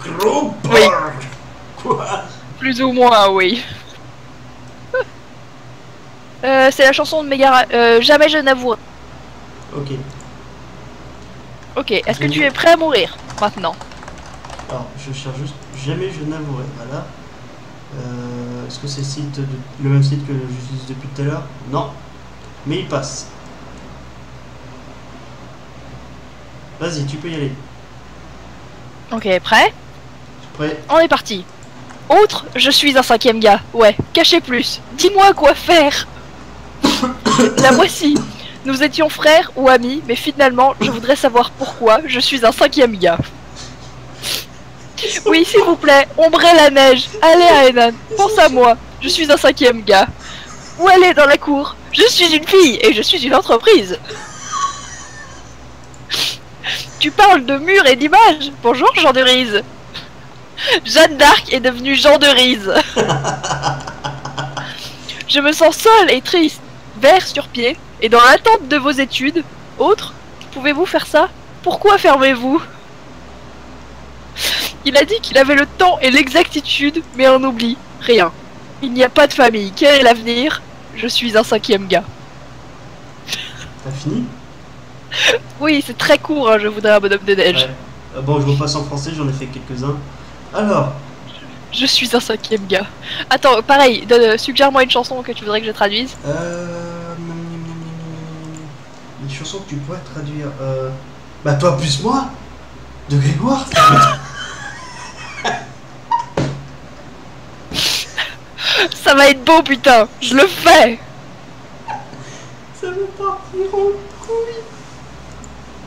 Gros porc. Oui. Quoi? Plus ou moins, oui. C'est la chanson de Mégara... Jamais je n'avouerai. Ok. Ok, est-ce que tu es prêt à mourir, maintenant? Alors, je cherche juste... Jamais je n'avouerai. Voilà. Est-ce que c'est le même site que j'utilise depuis tout à l'heure? Non. Mais il passe. Vas-y, tu peux y aller. Ok, prêt? Prêt? On est parti. Autre, je suis un 5e gars. Ouais, cachez plus. Dis-moi quoi faire. La voici. Nous étions frères ou amis, mais finalement, je voudrais savoir pourquoi je suis un 5e gars. Oui, s'il vous plaît, ombrez la neige. Allez, Aenan, pense à moi. Je suis un 5e gars. Où elle est dans la cour? Je suis une fille et je suis une entreprise. Tu parles de murs et d'images. Bonjour, Jean de Rise. Jeanne d'Arc est devenue Jean de Rise. Je me sens seule et triste, vert sur pied, et dans l'attente de vos études. Autre, pouvez-vous faire ça? Pourquoi fermez-vous? Il a dit qu'il avait le temps et l'exactitude, mais on oublie rien. Il n'y a pas de famille. Quel est l'avenir? Je suis un 5e gars. T'as fini? Oui, c'est très court, hein, je voudrais un bonhomme de neige. Ouais. Bon, je repasse en français, j'en ai fait quelques-uns. Alors, Je suis un 5e gars. Attends, pareil, suggère-moi une chanson que tu voudrais que je traduise. une chanson que tu pourrais traduire. Bah, toi plus moi, de Grégoire. Ça va être beau, putain. Je le fais. Ça va partir en couille.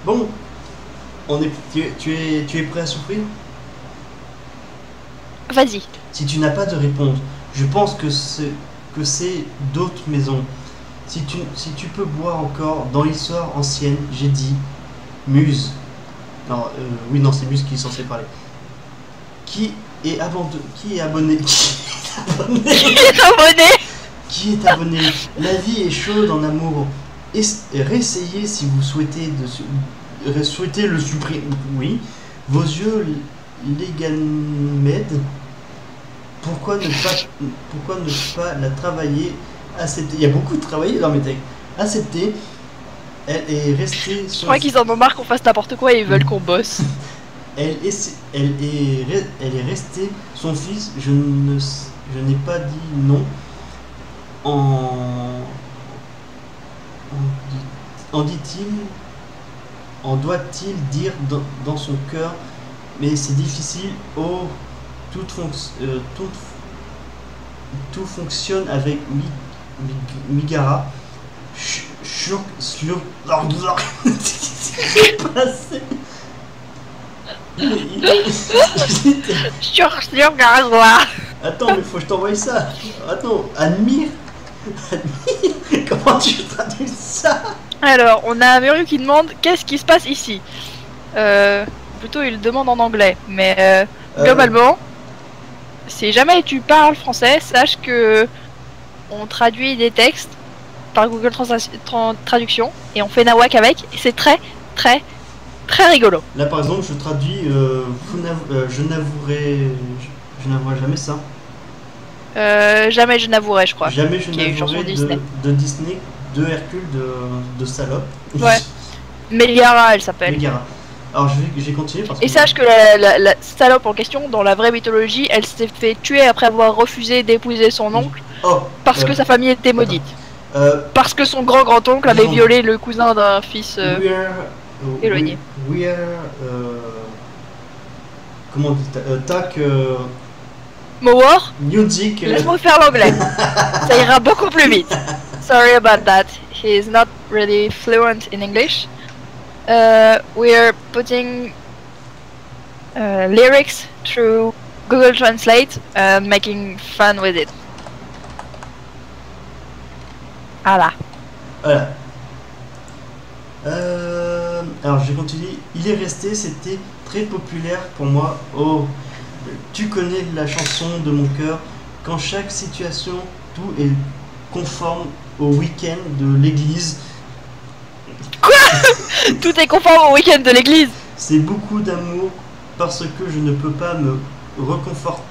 Bon, tu es prêt à souffrir? Vas-y. Si tu n'as pas de réponse, je pense que c'est d'autres maisons. Si tu peux boire encore dans l'histoire ancienne, j'ai dit Muse. Non, oui, non, c'est Muse qui est censé parler. Qui est abonné Qui est abonné? Qui est abonné? La vie est chaude en amour. Réessayez si vous souhaitez le supprimer. Oui. Vos yeux les Ganymède. Pourquoi ne pas la travailler, accepter? Il y a beaucoup de travailler dans mes textes. Accepter. Elle est restée. Je crois qu'ils en ont marre qu'on fasse n'importe quoi et ils veulent qu'on bosse. Elle est restée son fils. Je n'ai pas dit non. En dit-il, en doit-il dire dans son cœur, mais c'est difficile. Oh, tout fonctionne avec Migara. Attends, mais faut que je t'envoie ça. Attends, admire. Comment tu traduis ça? Alors, on a Muriel qui demande qu'est-ce qui se passe ici. Plutôt, il demande en anglais, mais globalement, si jamais tu parles français, sache que on traduit des textes par Google Traduction et on fait nawak avec, et c'est très, très, très rigolo. Là, par exemple, je traduis je n'avouerai jamais ça. Jamais je n'avouerai, je crois. Jamais je qui est une chanson n'avouerai Disney. de Disney, de Hercule, de salope. Ouais. Meliara, elle s'appelle. Megara. Alors, j'ai continué parce que. Et sache que la salope en question, dans la vraie mythologie, elle s'est fait tuer après avoir refusé d'épouser son oncle parce que sa famille était maudite. Parce que son grand-grand-oncle avait violé le cousin d'un fils éloigné. Comment on dit? Tak. Mowar, Music. laisse-moi faire l'anglais. Ça ira beaucoup plus vite. Sorry about that. He is not really fluent in English. We are putting lyrics through Google Translate and making fun with it. Voilà. Voilà. Alors j'ai continué. Il est resté, c'était très populaire pour moi. Oh, tu connais la chanson de mon cœur. Quand chaque situation, tout est conforme au week-end de l'église. Quoi? Tout est conforme au week-end de l'église. C'est beaucoup d'amour parce que je ne peux pas me réconforter.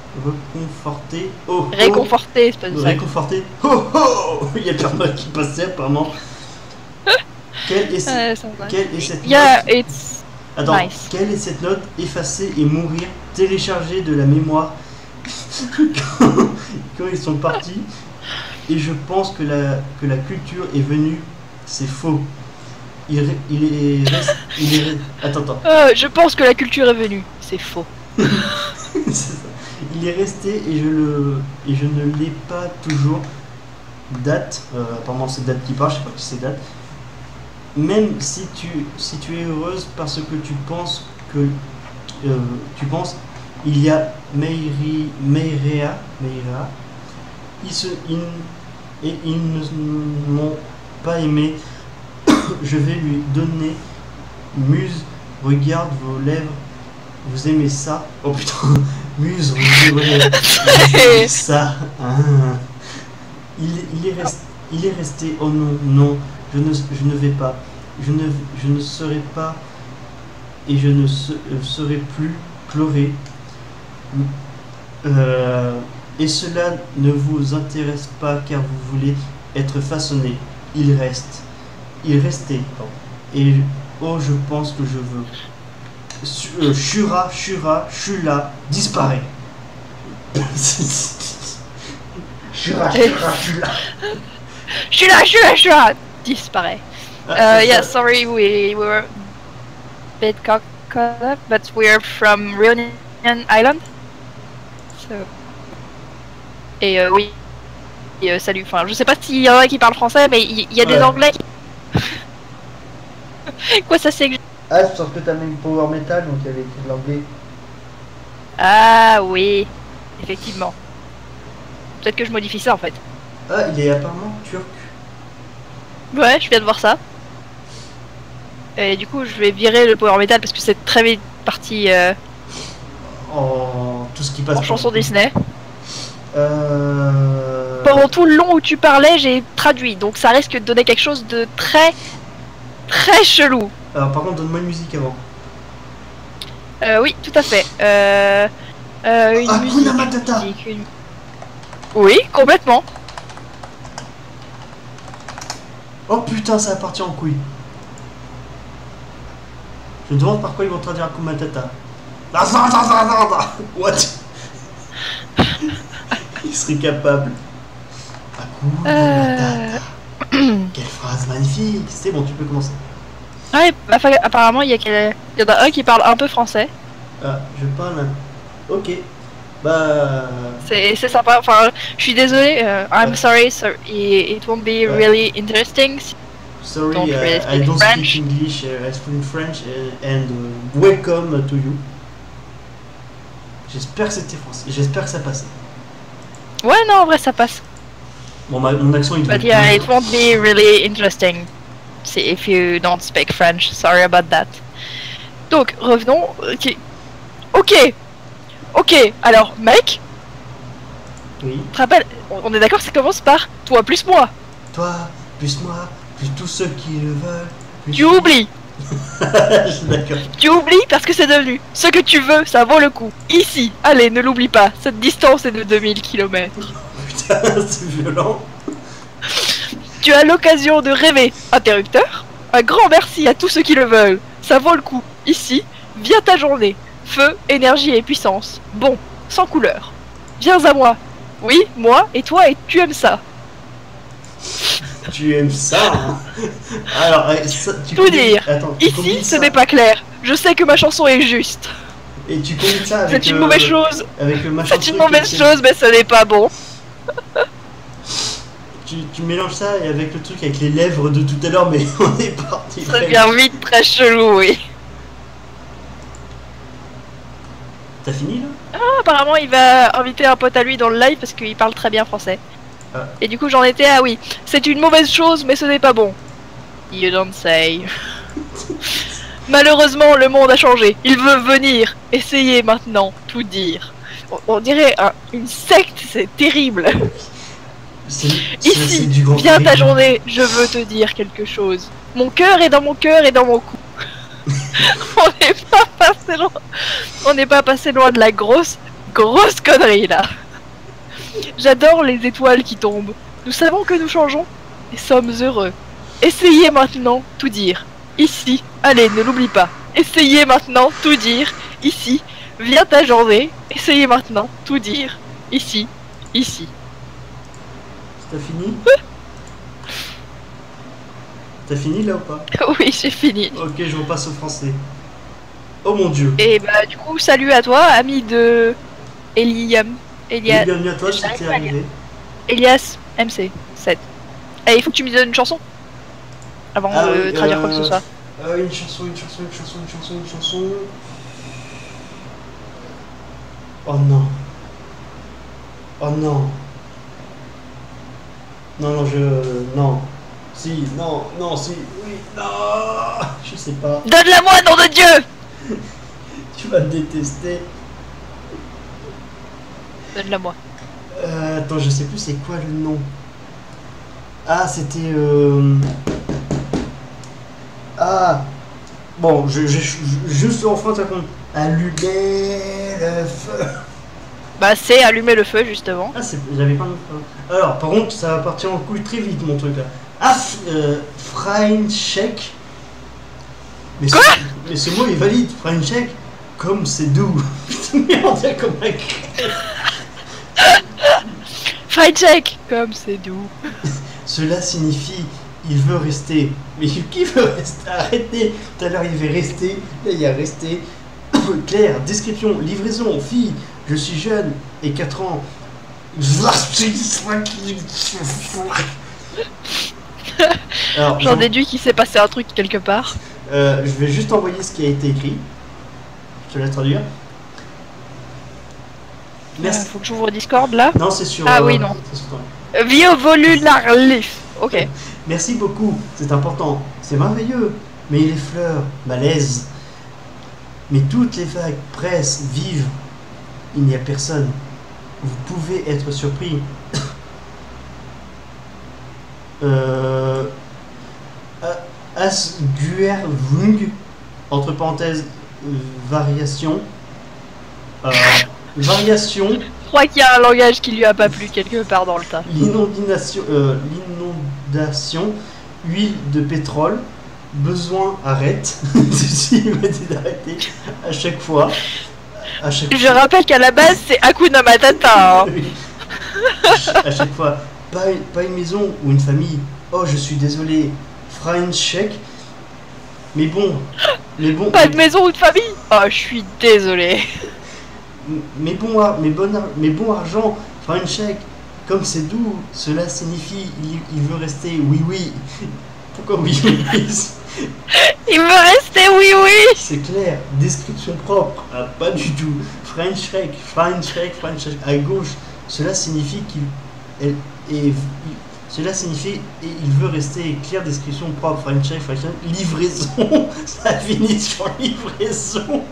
Oh, Réconforter, c'est pas de ça. Réconforter. Oh oh. Il y a personne qui passait apparemment. Quelle est cette Yeah, note? it's Attends, nice. Quelle est cette note? Effacer et mourir, télécharger de la mémoire quand ils sont partis. Et je pense que la culture est venue. C'est faux. Attends. Je pense que la culture est venue. C'est faux. C'est ça. Il est resté et je ne l'ai pas toujours. Date. Apparemment c'est Date qui parle. Je sais pas qui c'est Date. Même si tu es heureuse parce que tu penses il y a Meirea, ils ne m'ont pas aimé. Je vais lui donner Muse, regarde vos lèvres, vous aimez ça? Oh putain, Muse, regarde vos lèvres, vous aimez ça? Il est resté, oh non, je ne vais pas, je ne serai pas et je ne serai plus pleurer. Et cela ne vous intéresse pas car vous voulez être façonné. Il reste. il restait. Et oh, je pense que je veux. Shura, Shula, disparaît. Shura, Shula. Je suis là, disparaît. Yeah, sorry, we were a bit caught up, but we're from Reunion Island. So... Et oui, salut. Enfin, je sais pas s'il y en a qui parlent français, mais il y a des anglais. Quoi, ça c'est que... Ah, c'est parce que t'as mis Power Metal, donc il y avait écrit de l'anglais. Ah oui, effectivement. Peut-être que je modifie ça en fait. Ah, il est apparemment turc. Ouais, je viens de voir ça. Et du coup, je vais virer le Power Metal parce que c'est très vite parti En tout ce qui passe en chanson Disney. Euh... Pendant tout le long où tu parlais, j'ai traduit, donc ça risque de donner quelque chose de très chelou. Alors par contre, donne-moi une musique avant. Oui, tout à fait. Une Hakuna Matata. Oui, complètement. Oh putain, ça va partir en couille. Je me demande par quoi ils vont traduire Hakuna Matata. What? Il serait capable. Hakuna Matata. Quelle phrase magnifique. C'est bon, tu peux commencer. Ouais, apparemment il y en a un qui parle un peu français. Ah, je parle. Ok. Bah. C'est sympa. Enfin, je suis désolé. I'm sorry, it won't be really interesting. Sorry, Don't really I don't French. speak English. I speak French and welcome to you. J'espère que c'était français. J'espère que ça passait. Ouais, non, en vrai ça passe. Bon, mon accent il devait But yeah, it won't be really interesting if you don't speak French. Sorry about that. Donc, revenons. Ok. Alors, mec, Oui. tu te rappelles, on est d'accord, ça commence par toi plus moi. Toi, plus moi, plus tous ceux qui le veulent. Plus... Tu oublies. Je suis d'accord. Tu oublies parce que c'est devenu ce que tu veux, ça vaut le coup. Ici, allez, ne l'oublie pas, cette distance est de 2000 km. Putain, c'est violent. Tu as l'occasion de rêver. Interrupteur. Un grand merci à tous ceux qui le veulent. Ça vaut le coup. Ici, viens ta journée. Feu, énergie et puissance. Bon, sans couleur. Viens à moi. Oui, moi et toi et tu aimes ça. Tu aimes ça, hein. Alors, ça, tu Tout dire. Attends, tu combines Ici, ce ça n'est pas clair. Je sais que ma chanson est juste. Et tu combines ça avec C'est une mauvaise chose. Avec le machin. C'est une mauvaise chose, mais ce n'est pas bon. Tu mélanges ça et avec le truc avec les lèvres de tout à l'heure, mais on est parti. Ça devient vite très chelou, oui. T'as fini là? Ah, apparemment, il va inviter un pote à lui dans le live parce qu'il parle très bien français. Ah. Et du coup, j'en étais à oui. C'est une mauvaise chose, mais ce n'est pas bon. You don't say. Malheureusement, le monde a changé. Il veut venir. Essayez maintenant, tout dire. On dirait une secte, c'est terrible. Ici, du grand viens ta terrible. journée, je veux te dire quelque chose. Mon cœur est dans mon cœur et dans mon cou. On n'est pas passé loin de la grosse connerie là. J'adore les étoiles qui tombent. Nous savons que nous changeons et sommes heureux. Essayez maintenant tout dire. Ici, allez, ne l'oublie pas. Essayez maintenant tout dire. Ici, viens ta journée. Essayez maintenant tout dire. Ici. T'as fini? T'as fini là ou pas? Oui, j'ai fini. Ok, je repasse au français. Oh mon dieu. Et bah du coup, salut à toi, ami de Elias. Et bienvenue à toi, je t'ai arrivé. Elias MC7. Et il faut que tu me donnes une chanson avant de traduire quoi que ce soit. Une chanson. Oh non. Non, non. Si, oui, non. Je sais pas. Donne-la-moi, nom de Dieu! Tu vas me détester. Donne-la-moi. Attends, je sais plus c'est quoi le nom. Ah, c'était... Ah. Bon, juste le refrain, ça compte. Allumer le feu. Bah c'est allumer le feu justement. Ah, j'avais pas de... Alors, par contre, ça va partir en couille très vite, mon truc là. Freiencheck. Mais, Quoi mais ce mot est valide, Freiencheck, comme c'est doux. Putain, merde, comme un Fried check, comme c'est doux. Cela signifie il veut rester. Mais qui veut rester? Arrêtez. Tout à l'heure il veut rester. Là il y a rester. Claire, description, livraison, fille. Je suis jeune et 4 ans. Alors, J'en déduis qu'il s'est passé un truc quelque part. je vais juste envoyer ce qui a été écrit. Je te laisse traduire. Merci. Faut que j'ouvre Discord là. Non, c'est sur. Ah oui, non. c'est sur toi. Biovolularlif. Ok. Merci beaucoup, c'est important. C'est merveilleux. Mais les fleurs, malaise. Mais toutes les vagues pressent, vivent. Il n'y a personne. Vous pouvez être surpris. Asguervung, entre parenthèses, variation. Variation. Je crois qu'il y a un langage qui lui a pas plu quelque part dans le tas. L'inondation, huile de pétrole, besoin, arrête. Il m'a dit d'arrêter à chaque fois. Je rappelle qu'à la base c'est Hakuna Matata. Hein. À chaque fois, pas une maison ou une famille. Oh, je suis désolé. Freiencheck. Mais bon. Pas de maison ou de famille. Oh, je suis désolé. Mais bon argent, Freiencheck. Comme c'est doux, cela signifie il veut rester. Oui, oui. Pourquoi oui, oui? Il veut rester, oui, oui. C'est clair, description propre. Ah, pas du tout. Freiencheck. À gauche, cela signifie cela signifie et il veut rester. Claire description propre. Freiencheck. Livraison. Ça finit sur livraison.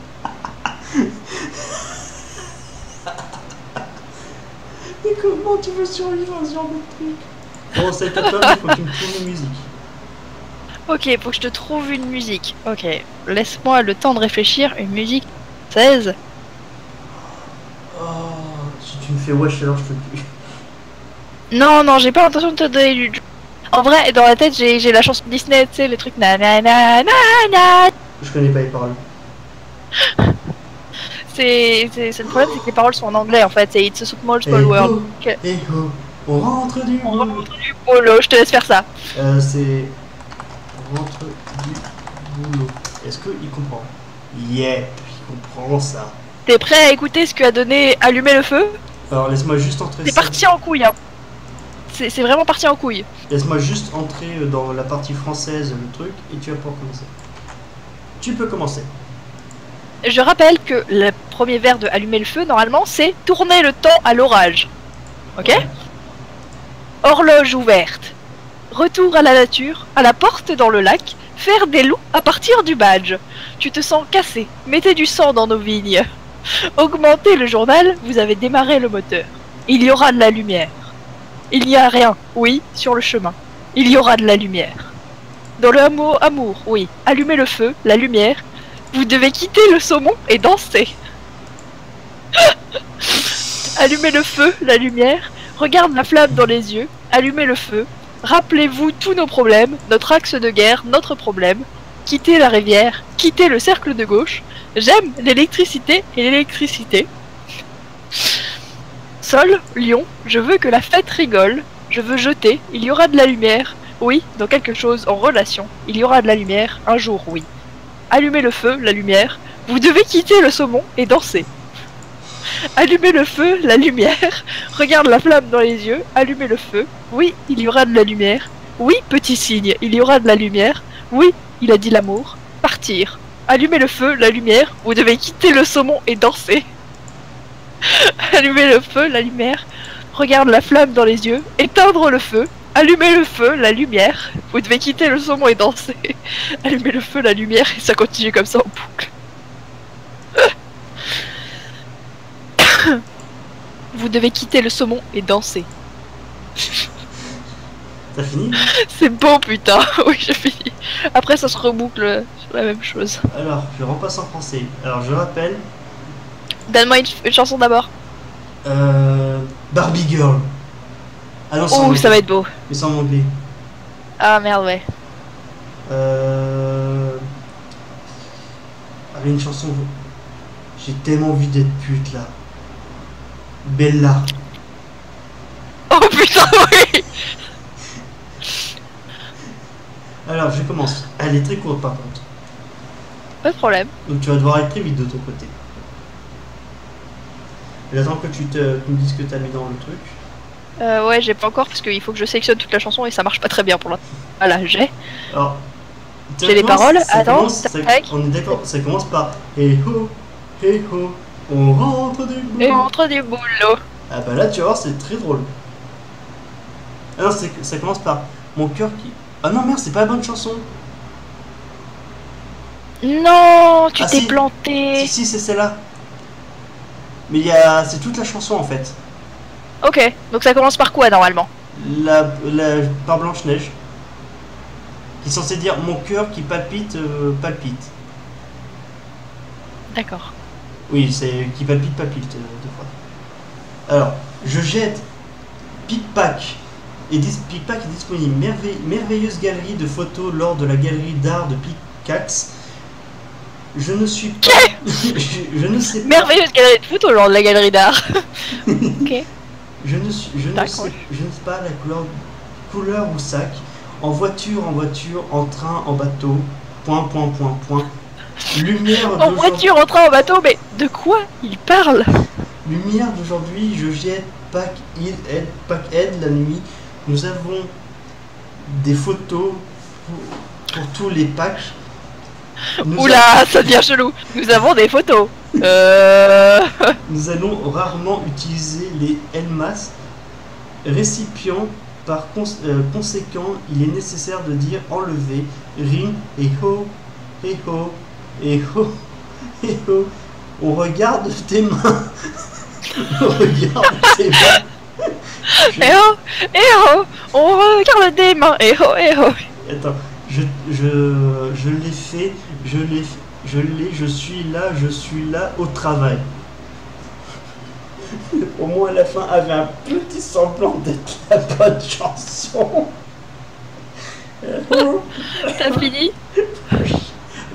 Mais comment tu veux survivre à ce genre de truc? Bon, c'est ta femme, il faut que tu me trouves une musique. Ok, faut que je te trouve une musique. Ok, laisse-moi le temps de réfléchir. Une musique 16. Oh, si tu me fais wesh, alors je te tue. Non, non, j'ai pas l'intention de te donner du. En vrai, dans la tête, j'ai la chanson Disney, tu sais, les trucs na na na na na. Je connais pas les paroles. C'est le problème, c'est que les paroles sont en anglais en fait. C'est It's a Small Small World. Ok. Eh oh, on rentre du On rentre du boulot, je te laisse faire ça. C'est. On rentre du boulot. Est-ce qu'il comprend? Yep, il comprend ça. T'es prêt à écouter ce que a donné Allumer le feu? Alors laisse-moi juste entrer. C'est parti en couille, hein. C'est vraiment parti en couille. Laisse-moi juste entrer dans la partie française, le truc, et tu vas pouvoir commencer. Tu peux commencer. Je rappelle que le premier vers de Allumer le feu, normalement, c'est tourner le temps à l'orage. Ok? Ouais. Horloge ouverte. Retour à la nature, à la porte dans le lac, faire des loups à partir du badge. Tu te sens cassé, mettez du sang dans nos vignes. Augmentez le journal, vous avez démarré le moteur. Il y aura de la lumière. Il n'y a rien, oui, sur le chemin. Il y aura de la lumière. Dans le hameau amour, oui, allumez le feu, la lumière. Vous devez quitter le saumon et danser. Allumez le feu, la lumière. Regarde la flamme dans les yeux. Allumez le feu. Rappelez-vous tous nos problèmes, notre axe de guerre, notre problème. Quittez la rivière, quittez le cercle de gauche. J'aime l'électricité et l'électricité. Sol, lion, je veux que la fête rigole. Je veux jeter, il y aura de la lumière. Oui, dans quelque chose en relation. Il y aura de la lumière, un jour, oui. Allumez le feu, la lumière. Vous devez quitter le saumon et danser. Allumez le feu, la lumière. Regarde la flamme dans les yeux. Allumez le feu. Oui, il y aura de la lumière. Oui, petit cygne, il y aura de la lumière. Oui, il a dit l'amour. Partir. Allumez le feu, la lumière. Vous devez quitter le saumon et danser. Allumez le feu, la lumière. Regarde la flamme dans les yeux. Éteindre le feu. Allumez le feu, la lumière. Vous devez quitter le saumon et danser. Allumez le feu, la lumière. Et ça continue comme ça en boucle. Vous devez quitter le saumon et danser. T'as fini? C'est beau, putain. Oui, j'ai fini. Après, ça se reboucle sur la même chose. Alors, je repasse en français. Alors, je rappelle. Donne-moi une chanson d'abord. Barbie Girl. Ah non, c'est en Oh, anglais. ça va être beau. Mais c'est en anglais. Ah merde, ouais. Allez, une chanson. J'ai tellement envie d'être pute là. Bella. Oh putain, oui. Alors, je commence. Elle est très courte par contre. Pas de problème. Donc tu vas devoir être très vite de ton côté. J'attends que tu me dises que t'as mis dans le truc. Ouais, j'ai pas encore parce qu'il faut que je sélectionne toute la chanson et ça marche pas très bien pour l'instant. Voilà, j'ai. Alors, J'ai les paroles. Attends, on est d'accord, ça commence par hey ho, on rentre du boulot. Et entre du boulot. Ah bah là, tu vas voir, c'est très drôle. Ah non, ça commence par mon cœur qui. Ah non, merde, c'est pas la bonne chanson. Non, tu Ah, t'es si. planté. Si, c'est celle-là. Mais c'est toute la chanson en fait. Ok, donc ça commence par quoi normalement? Par Blanche-Neige. Qui est censé dire mon cœur qui palpite, palpite. D'accord. Oui, c'est qui palpite, palpite, deux fois. Alors, je jette Pickpack. Pickpack est disponible. Merveilleuse galerie de photos lors de la galerie d'art de Pickaxe. Je ne suis pas. je ne sais pas. Merveilleuse galerie de photos lors de la galerie d'art. Ok. Je ne sais pas la couleur ou sac. En voiture, en train, en bateau. Point. Lumière En voiture, en train, en bateau, mais de quoi il parle? Lumière d'aujourd'hui, je jette Packhead la nuit. Nous avons des photos pour tous les packs. Oula, ça devient chelou. Nous avons des photos. Nous allons rarement utiliser les LMAS récipients. Par conséquent, il est nécessaire de dire enlever, ring et ho, et ho, et ho, et ho. On regarde tes mains. On regarde tes mains. Eh oh, on regarde des mains. Eh oh. Attends, je l'ai fait, je suis là au travail. Au moins la fin avait un petit semblant d'être la bonne chanson. T'as fini?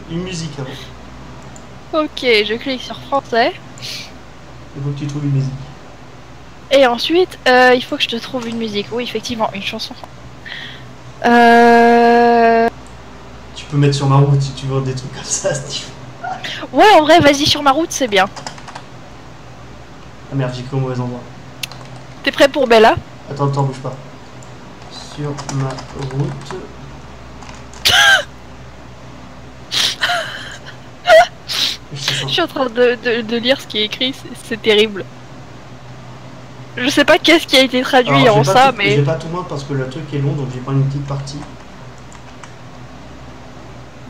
Une musique avant. Ok, je clique sur français. Il faut que tu trouves une musique. Et ensuite, il faut que je te trouve une musique. Oui, effectivement, une chanson. Tu peux mettre sur ma route si tu veux des trucs comme ça, Steve. Ouais, en vrai, vas-y sur ma route, c'est bien. Ah merde, j'ai cru au mauvais endroit. T'es prêt pour Bella? Attends, bouge pas. Sur ma route. Je suis en train de lire ce qui est écrit, c'est terrible. Je sais pas qu'est-ce qui a été traduit. Alors, en ça, mais... J'ai pas tout le monde parce que le truc est long, donc j'ai pas une petite partie.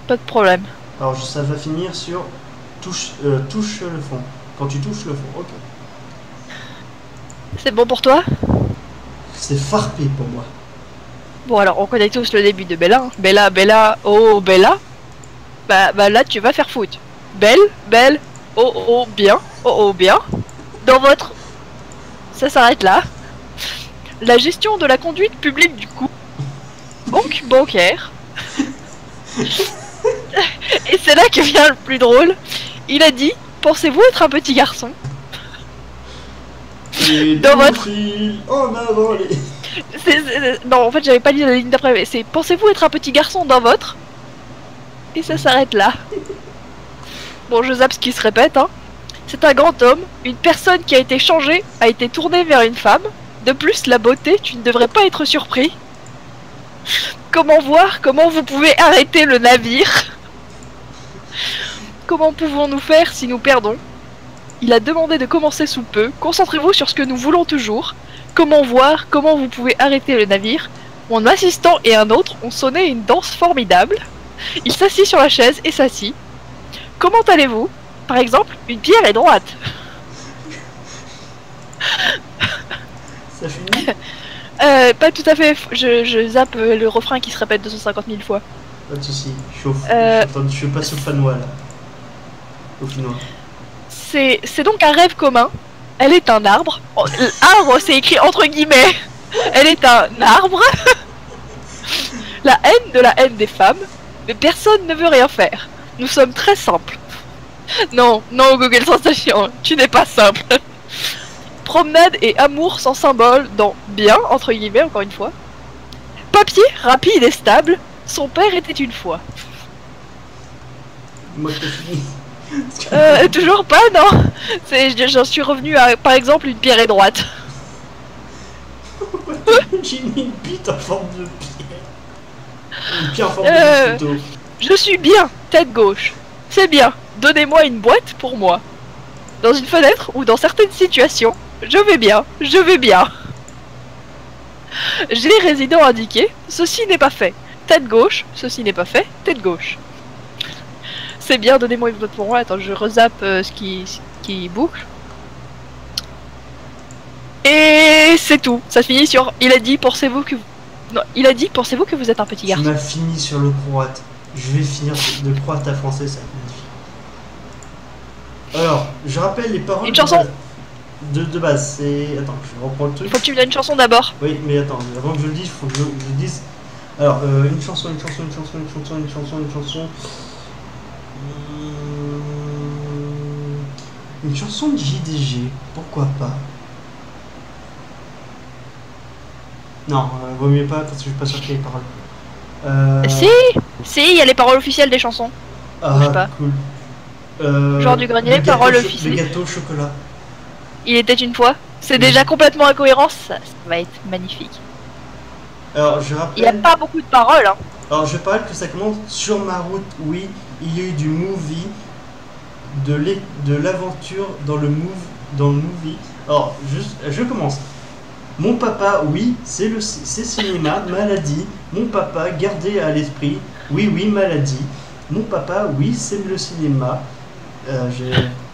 Pas de problème. Alors ça va finir sur touche le fond. Quand tu touches le fond, ok. C'est bon pour toi? C'est farpé pour moi. Bon alors, on connaît tous le début de Bella. Hein. Bella, oh Bella. Bah là tu vas faire foot. Belle, oh bien, oh bien. Dans votre... Ça s'arrête là. La gestion de la conduite publique du coup. Bancaire. Et c'est là que vient le plus drôle. Il a dit, pensez-vous être un petit garçon? Dans votre... En avant les... Non, en fait, j'avais pas lu la ligne d'après, mais c'est pensez-vous être un petit garçon dans votre... Et ça s'arrête là. Bon, je zappe ce qui se répète, hein. C'est un grand homme, une personne qui a été changée, a été tournée vers une femme. De plus, la beauté, tu ne devrais pas être surpris. Comment voir, comment vous pouvez arrêter le navire? Comment pouvons-nous faire si nous perdons? Il a demandé de commencer sous peu. Concentrez-vous sur ce que nous voulons toujours. Comment voir, comment vous pouvez arrêter le navire? Mon assistant et un autre ont sonné une danse formidable. Il s'assit sur la chaise et s'assit. Comment allez-vous? Par exemple, une pierre est droite. Ça finit? Pas tout à fait. Je zappe le refrain qui se répète 250 000 fois. Pas de soucis, je suis pas sous fanois là. Au finnois. C'est donc un rêve commun. Elle est un arbre. Oh, arbre, c'est écrit entre guillemets. Elle est un arbre. La haine de la haine des femmes, mais personne ne veut rien faire. Nous sommes très simples. Non, non Google Sensation, tu n'es pas simple. Promenade et amour sans symbole dans bien, entre guillemets, encore une fois. Papier, rapide et stable, son père était une fois. Moi, je t'ai fini. Toujours pas, non. J'en suis revenu à, par exemple, une pierre est droite. J'ai mis une bite en forme de pierre. Une pierre en forme de bite plutôt. Je suis bien, tête gauche. C'est bien, donnez-moi une boîte pour moi. Dans une fenêtre ou dans certaines situations, je vais bien, je vais bien. J'ai les résidents indiqués, ceci n'est pas fait. Tête gauche, ceci n'est pas fait, tête gauche. C'est bien, donnez-moi une boîte pour moi. Attends, je rezappe ce qui boucle. Et c'est tout. Ça finit sur. Il a dit, pensez-vous que. Non, il a dit, pensez-vous que vous êtes un petit garçon. Tu m'as fini sur le croate. Je vais finir de croate à français, ça magnifique. Alors, je rappelle les paroles. Une chanson. De base, c'est. Attends, je reprends le truc. Faut que tu me donnes une chanson d'abord. Oui, mais attends, avant que je le dise, il faut que je le dise. Alors, une chanson. Une chanson de JDG, pourquoi pas? Non, vaut mieux pas parce que je suis pas sûr qu'il y ait les paroles. Si, il y a les paroles officielles des chansons. Ah, pas. Cool. Genre du grenier, paroles officielles. Le gâteau au chocolat. Il était une fois. C'est déjà complètement incohérent, ça va être magnifique. Alors, je rappelle. Il n'y a pas beaucoup de paroles, hein. Alors, je parle que ça commence sur ma route, oui, il y a eu du movie, de l'aventure dans le movie. Alors, je commence. Mon papa, oui, c'est cinéma, maladie. Mon papa, gardez à l'esprit, oui, maladie. Mon papa, oui, c'est le cinéma.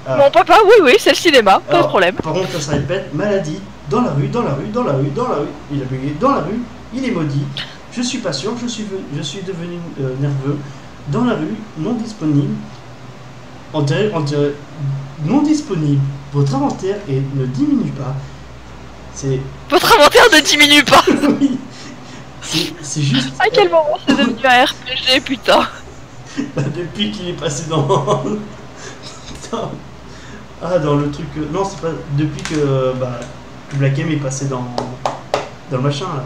Mon papa, oui, c'est le cinéma, pas de problème. Par contre, ça répète, maladie, dans la rue, il a bugué, dans la rue, il est maudit. Je suis pas sûr, je suis devenu nerveux. Dans la rue, non disponible. Enterré, non disponible. Votre inventaire ne diminue pas. Votre inventaire ne diminue pas. Oui. C'est juste. À quel moment c'est devenu un RPG, putain. Depuis qu'il est passé dans. Dans le truc. Non, c'est pas. Depuis que Black M est passé dans le machin là.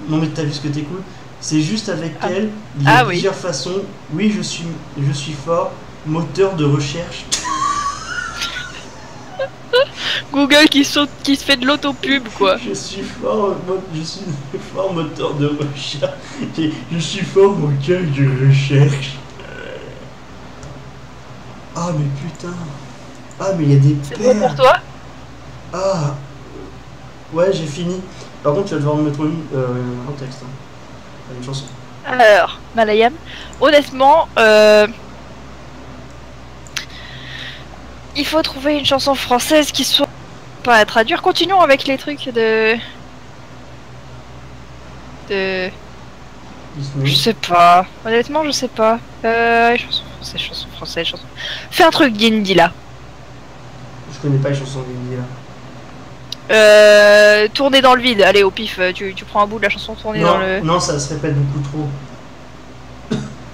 Non mais t'as vu ce que t'écoutes? C'est juste avec elle, il y a plusieurs façons. Oui, je suis fort, moteur de recherche. Google qui se fait de l'autopub quoi. Je suis fort moteur de recherche. Je suis fort moteur de recherche. Ah mais putain. Ah mais il y a des C'est bon pour toi? Ah. Ouais, j'ai fini. Par contre, tu vas devoir me mettre un texte. Hein. Une chanson. Alors, Malayam, honnêtement, il faut trouver une chanson française qui soit pas à traduire. Continuons avec les trucs de... Disney. Je sais pas. Honnêtement, je sais pas. Chanson française. Fais un truc d'indie là. Je connais pas les chansons d'indie là. Tourner dans le vide, allez au pif, tu prends un bout de la chanson tourner dans le... Non, ça se répète beaucoup trop.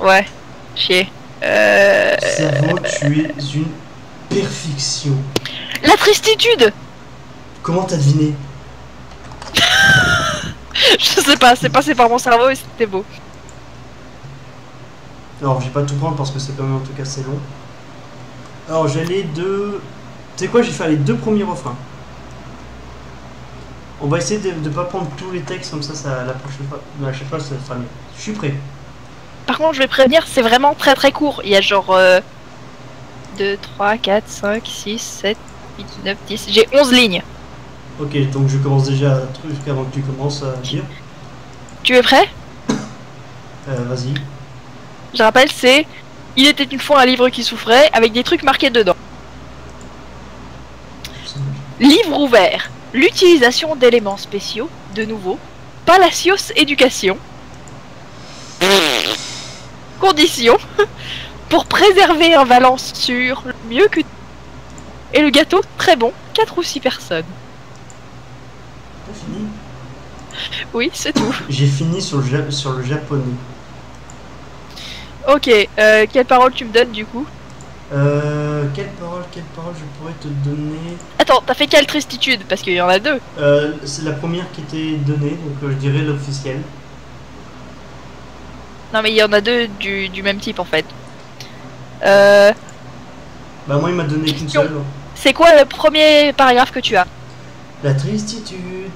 Ouais, chier. Cerveau, tu es une perfection. La tristitude. Comment t'as deviné? Je sais pas, c'est passé par mon cerveau et c'était beau. Alors, je vais pas tout prendre parce que c'est quand même en tout cas assez long. Alors, j'ai les deux... Tu sais quoi, je vais faire les deux premiers refrains. On va essayer de ne pas prendre tous les textes comme ça, la prochaine fois, à chaque fois ça sera mieux. Je suis prêt. Par contre, je vais prévenir, c'est vraiment très très court. Il y a genre 2, 3, 4, 5, 6, 7, 8, 9, 10. J'ai 11 lignes. Ok, donc je commence déjà un truc avant que tu commences à dire. Tu es prêt? Vas-y. Je rappelle, c'est Il était une fois un livre qui souffrait avec des trucs marqués dedans. Livre ouvert. L'utilisation d'éléments spéciaux, de nouveau. Palacios Éducation. Conditions. Pour préserver un Valence sûr, mieux que... Et le gâteau, très bon, 4 ou 6 personnes. T'as fini? Oui, c'est tout. J'ai fini sur le japonais. Ok, quelle parole tu me donnes du coup? Quelle parole je pourrais te donner? Attends, t'as fait quelle tristitude? Parce qu'il y en a deux. C'est la première qui était donnée, donc je dirais l'officiel. Non mais il y en a deux du même type en fait. Bah moi il m'a donné qu'une Question. seule. C'est quoi le premier paragraphe que tu as? La tristitude,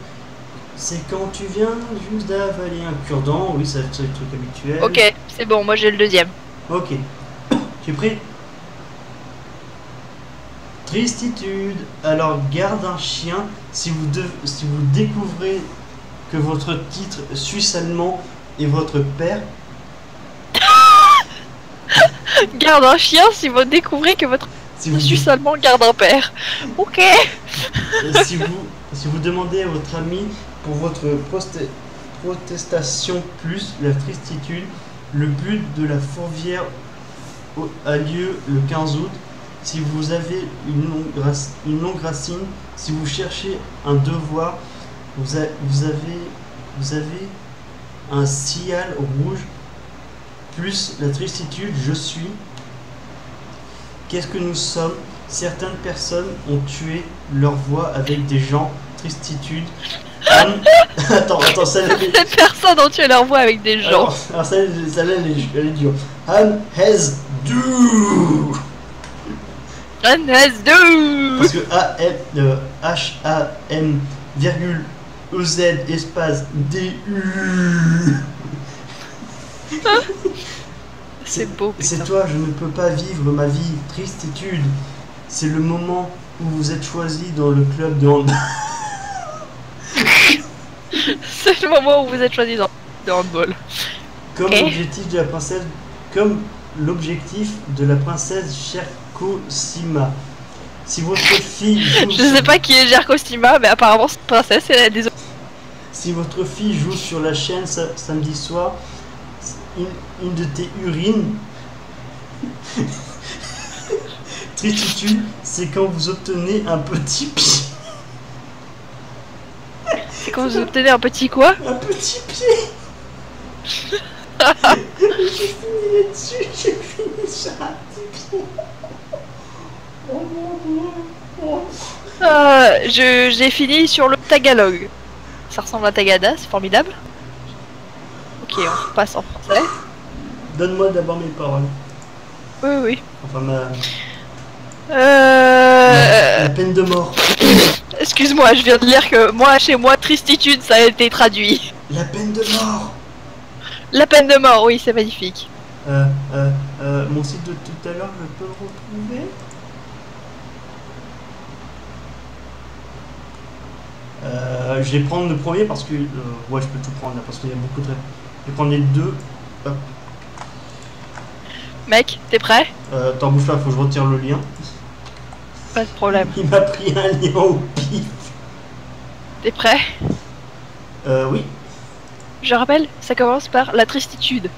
c'est quand tu viens juste d'avaler un cure-dent. Oui, c'est le truc habituel. Ok, c'est bon, moi j'ai le deuxième. Ok. J'ai pris. Tristitude. Alors garde un chien si vous découvrez que votre titre suisse-allemand est votre père. Garde un chien si vous découvrez que votre Si vous, Suisse allemand garde un père. Ok. si vous demandez à votre ami pour votre protestation plus la tristitude, le but de la fourvière a lieu le 15 août. Si vous avez une longue racine, si vous cherchez un devoir, vous avez un sial rouge plus la tristitude je suis. Qu'est-ce que nous sommes? Certaines personnes ont tué leur voix avec des gens. Tristitude. Attends, celle-là. Cette personne ont tué leur voix avec des gens. Alors celle-là, elle est dure. Han has do. Un S2. Parce que H-A-M virgule E-Z espace D-U. C'est beau. C'est toi, je ne peux pas vivre ma vie. Tristitude. C'est le moment où vous êtes choisi dans le club de handball. C'est le moment où vous êtes choisi dans de handball. Comme l'objectif de la princesse Cherkosima. Si votre fille joue Je sais pas qui est Jerkosima, mais apparemment cette princesse, elle a des... Si votre fille joue sur la chaîne samedi soir, une de tes urines. Tristitude, c'est quand vous obtenez un petit pied. C'est quand vous obtenez un petit quoi? Un petit pied. J'ai fini là-dessus, j'ai fini sur un petit pied. Oh mon Dieu. J'ai fini sur le tagalog. Ça ressemble à tagada, c'est formidable. Ok, on repasse en français. Donne-moi d'abord mes paroles. Oui, oui. Enfin la peine de mort. Excuse-moi, je viens de lire que moi, chez moi, tristitude, ça a été traduit. La peine de mort. La peine de mort, oui, c'est magnifique. Mon site de tout à l'heure, je peux le retrouver. Je vais prendre le premier parce que ouais, je peux tout prendre là parce qu'il y a beaucoup de. Je vais prendre les deux. Hop. Mec, t'es prêt? T'en bouge pas, faut que je retire le lien. Pas de problème. Il m'a pris un lien au pif. T'es prêt? Oui. Je rappelle, ça commence par la tristitude.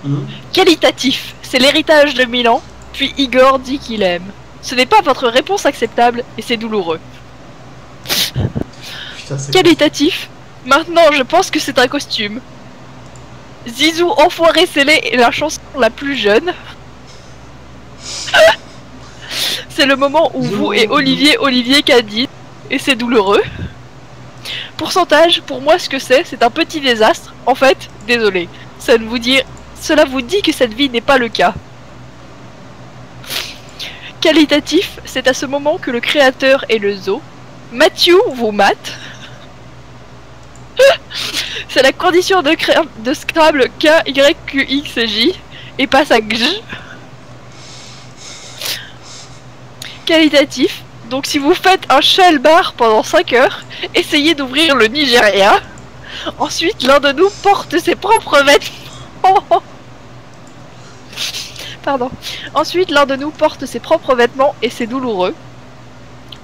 Mmh. Qualitatif, c'est l'héritage de Milan, puis Igor dit qu'il aime. Ce n'est pas votre réponse acceptable et c'est douloureux. Putain, Qualitatif, maintenant je pense que c'est un costume. Zizou enfoiré scellé est la chanson la plus jeune. C'est le moment où vous et Olivier Caddy, et c'est douloureux. Pourcentage, pour moi ce que c'est un petit désastre. En fait, désolé, cela vous dit que cette vie n'est pas le cas. Qualitatif, c'est à ce moment que le créateur est le zoo. Matthew vous mate. C'est la condition de Scrabble K, Y, Q, X, J et passe à G. Qualitatif, donc si vous faites un shell bar pendant 5 heures, essayez d'ouvrir le Nigeria. Ensuite, l'un de nous porte ses propres vêtements. Pardon. Ensuite, l'un de nous porte ses propres vêtements et c'est douloureux.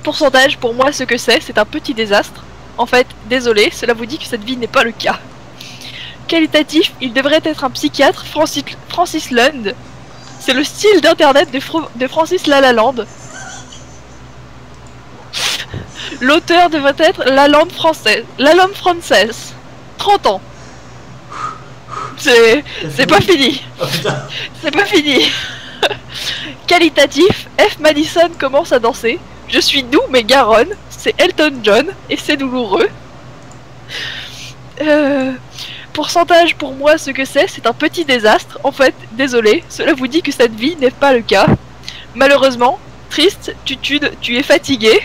Pourcentage, pour moi, ce que c'est un petit désastre. En fait, désolé, cela vous dit que cette vie n'est pas le cas. Qualitatif, il devrait être un psychiatre, Francis Lund. C'est le style d'internet de Francis Lalaland. L'auteur devrait être la langue française. La langue française. 30 ans. C'est pas fini. Oh putain. C'est pas fini. Qualitatif, F. Madison commence à danser. Je suis doux mais garonne. C'est Elton John et c'est douloureux. Pourcentage pour moi, ce que c'est un petit désastre. En fait, désolé, cela vous dit que cette vie n'est pas le cas. Malheureusement, triste, tu es fatigué.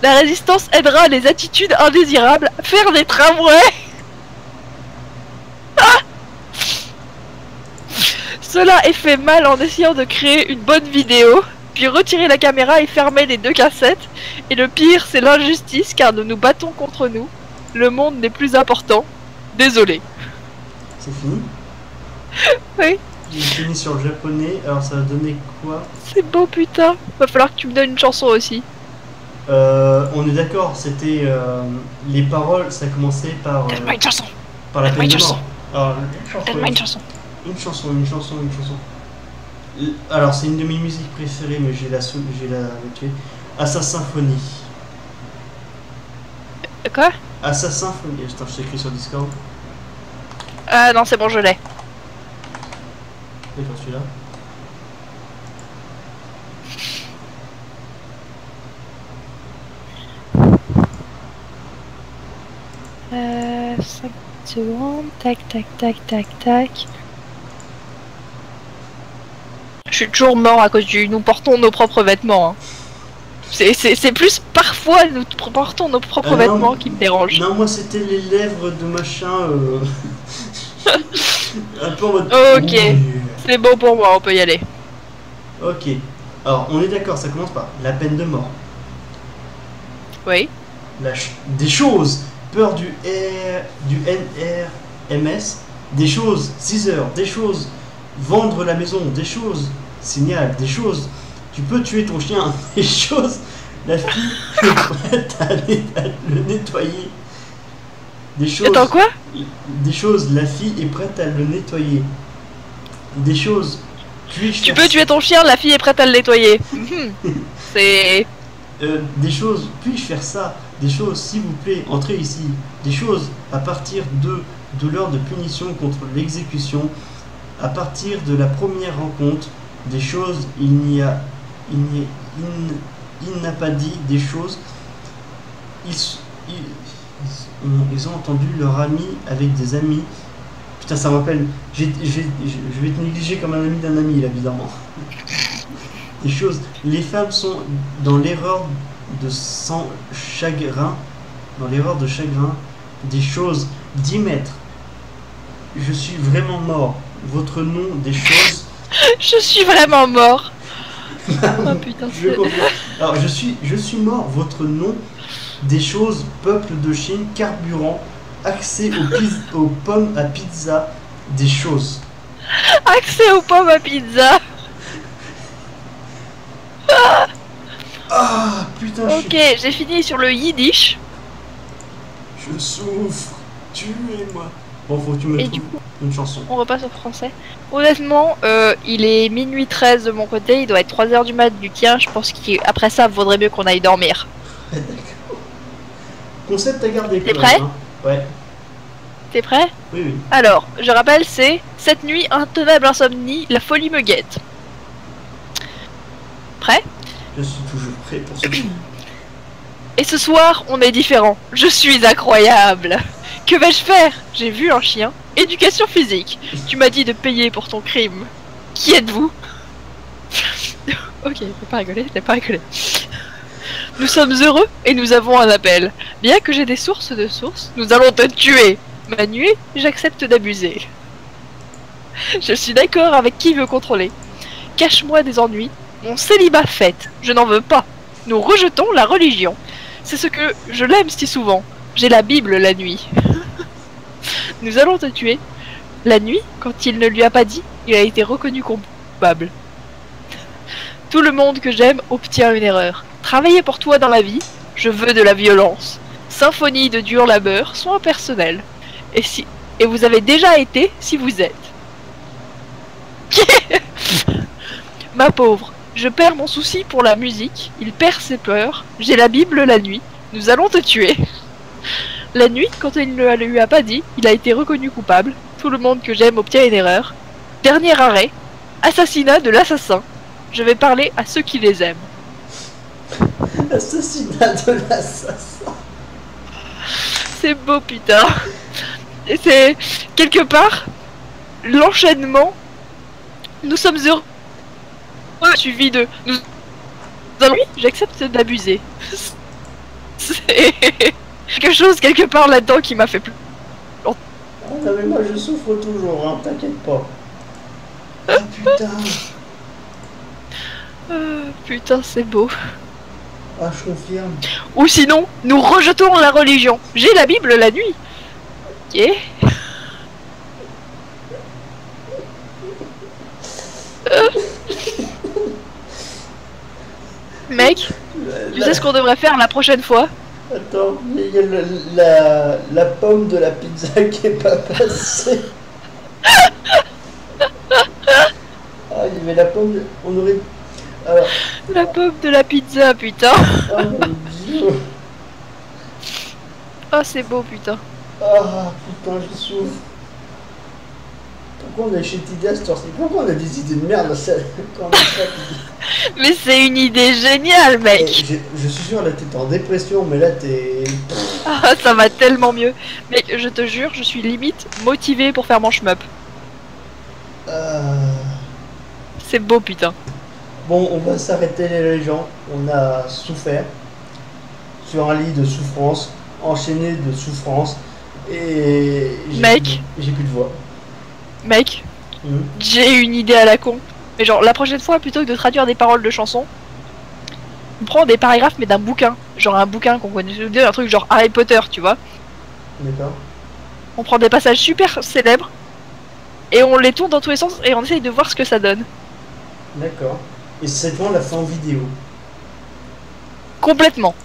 La résistance aidera les attitudes indésirables à faire des tramways. Cela est fait mal en essayant de créer une bonne vidéo, puis retirer la caméra et fermer les deux cassettes. Et le pire, c'est l'injustice car nous nous battons contre nous. Le monde n'est plus important. Désolé. C'est fini? Oui. J'ai fini sur le japonais, alors ça va donner quoi? C'est beau putain. Va falloir que tu me donnes une chanson aussi. On est d'accord, c'était les paroles, ça commençait par Donne-moi une chanson. par la peine de mort. Alors, Donne-moi une chanson. une chanson. Alors c'est une de mes musiques préférées, mais j'ai la tuer. Assassin Symphonie. Quoi? Assassin Symphonie. Putain, je t'ai écrit sur Discord. Ah non, c'est bon, je l'ai. D'accord, celui-là. Euh, 5 secondes. Tac, tac, tac, tac, tac. Je suis toujours mort à cause du nous portons nos propres vêtements. Hein. C'est plus parfois nous portons nos propres vêtements qui me dérangent. Non, moi c'était les lèvres de machin. Un peu en mode. Ok, c'est bon pour moi, on peut y aller. Ok. Alors, on est d'accord, ça commence par la peine de mort. Oui. Des choses. Peur du NRMS. Des choses. 6 heures. Des choses. Vendre la maison. Des choses. Signal. Des choses. Tu peux tuer ton chien. Des choses. La fille est prête à le nettoyer. Des choses. Attends, quoi? Des choses. La fille est prête à le nettoyer. Des choses. Tu peux tuer ton chien, la fille est prête à le nettoyer. C'est... Des choses, puis-je faire ça? Des choses, s'il vous plaît, entrez ici. Des choses, à partir de l'heure de punition contre l'exécution, à partir de la première rencontre, des choses, il n'a pas dit des choses. Ils ont entendu leur ami avec des amis. Putain, ça me rappelle. Je vais te négliger comme un ami d'un ami, là, évidemment. Des choses. Les femmes sont dans l'erreur de sans chagrin. Dans l'erreur de chagrin. Des choses. 10 mètres. Je suis vraiment mort. Votre nom, des choses. Je suis vraiment mort. Oh putain, alors, je suis mort. Votre nom, des choses. Peuple de Chine, carburant. Accès aux pommes à pizza, des choses. Accès aux pommes à pizza. Ah putain. Ok, j'ai fini sur le yiddish. Je souffre. Tuez-moi. Bon, faut que tu me trouves une chanson. On repasse au français. Honnêtement, il est minuit 13 de mon côté, il doit être 3h du mat du tien. Je pense qu'après ça, vaudrait mieux qu'on aille dormir. D'accord. Concept à garder. T'es prêt? Hein. Ouais. T'es prêt? Oui, oui. Alors, je rappelle, c'est cette nuit, intenable insomnie, la folie me guette. Prêt? Je suis toujours prêt pour ce Et ce soir, on est différent. Je suis incroyable. Que vais-je faire? J'ai vu un chien. Éducation physique. Tu m'as dit de payer pour ton crime. Qui êtes-vous? Ok, t'as pas rigolé, t'as pas rigolé. Nous sommes heureux et nous avons un appel. Bien que j'ai des sources de sources, nous allons te tuer. Ma nuit, j'accepte d'abuser. Je suis d'accord avec qui veut contrôler. Cache-moi des ennuis. Mon célibat fête. Je n'en veux pas. Nous rejetons la religion. C'est ce que je l'aime si souvent. J'ai la Bible la nuit. Nous allons te tuer. La nuit, quand il ne lui a pas dit, il a été reconnu coupable. Tout le monde que j'aime obtient une erreur. Travailler pour toi dans la vie, je veux de la violence. Symphonie de dur labeur, soins personnels. Et vous avez déjà été si vous êtes. Ma pauvre, Je perds mon souci pour la musique, il perd ses peurs, j'ai la Bible la nuit, nous allons te tuer. La nuit, quand il ne lui a pas dit, il a été reconnu coupable, tout le monde que j'aime obtient une erreur. Dernier arrêt, assassinat de l'assassin. Je vais parler à ceux qui les aiment. Assassinat de l'assassin. C'est beau, putain. Et c'est, quelque part, l'enchaînement. Nous sommes heureux. Suivi de... Nous... Oui, j'accepte d'abuser. C'est quelque chose, quelque part, là-dedans qui m'a fait plus... Ah non mais moi je souffre toujours, hein, t'inquiète pas. Ah putain. Putain, c'est beau. Ah, je confirme. Ou sinon, nous rejetons la religion. J'ai la Bible la nuit. Ok. Mec, tu sais ce qu'on devrait faire la prochaine fois? Attends, il y a la pomme de la pizza qui est pas passée. Ah, il y avait la pomme de... On aurait... Alors... La pomme de la pizza, putain. Oh mon dieu. Oh, c'est beau, putain. Ah, putain, je souffre. Pourquoi on est chez Tidia Store? Pourquoi on a des idées de merde quand on a ça? Mais c'est une idée géniale, mec. Je suis sûr, là, t'es en dépression, mais là, t'es... Ah, ça va tellement mieux. Mec, je te jure, je suis limite motivé pour faire mon shmup. C'est beau, putain. Bon, on va s'arrêter les gens. On a souffert sur un lit de souffrance, enchaîné de souffrance, et mec, j'ai plus de voix. Mec, j'ai une idée à la con. Mais genre, la prochaine fois, plutôt que de traduire des paroles de chansons, on prend des paragraphes, mais d'un bouquin. Genre un bouquin qu'on connaît, un truc genre Harry Potter, tu vois. D'accord. On prend des passages super célèbres, et on les tourne dans tous les sens, et on essaye de voir ce que ça donne. D'accord. Et c'est bon, on l'a fait en vidéo. Complètement.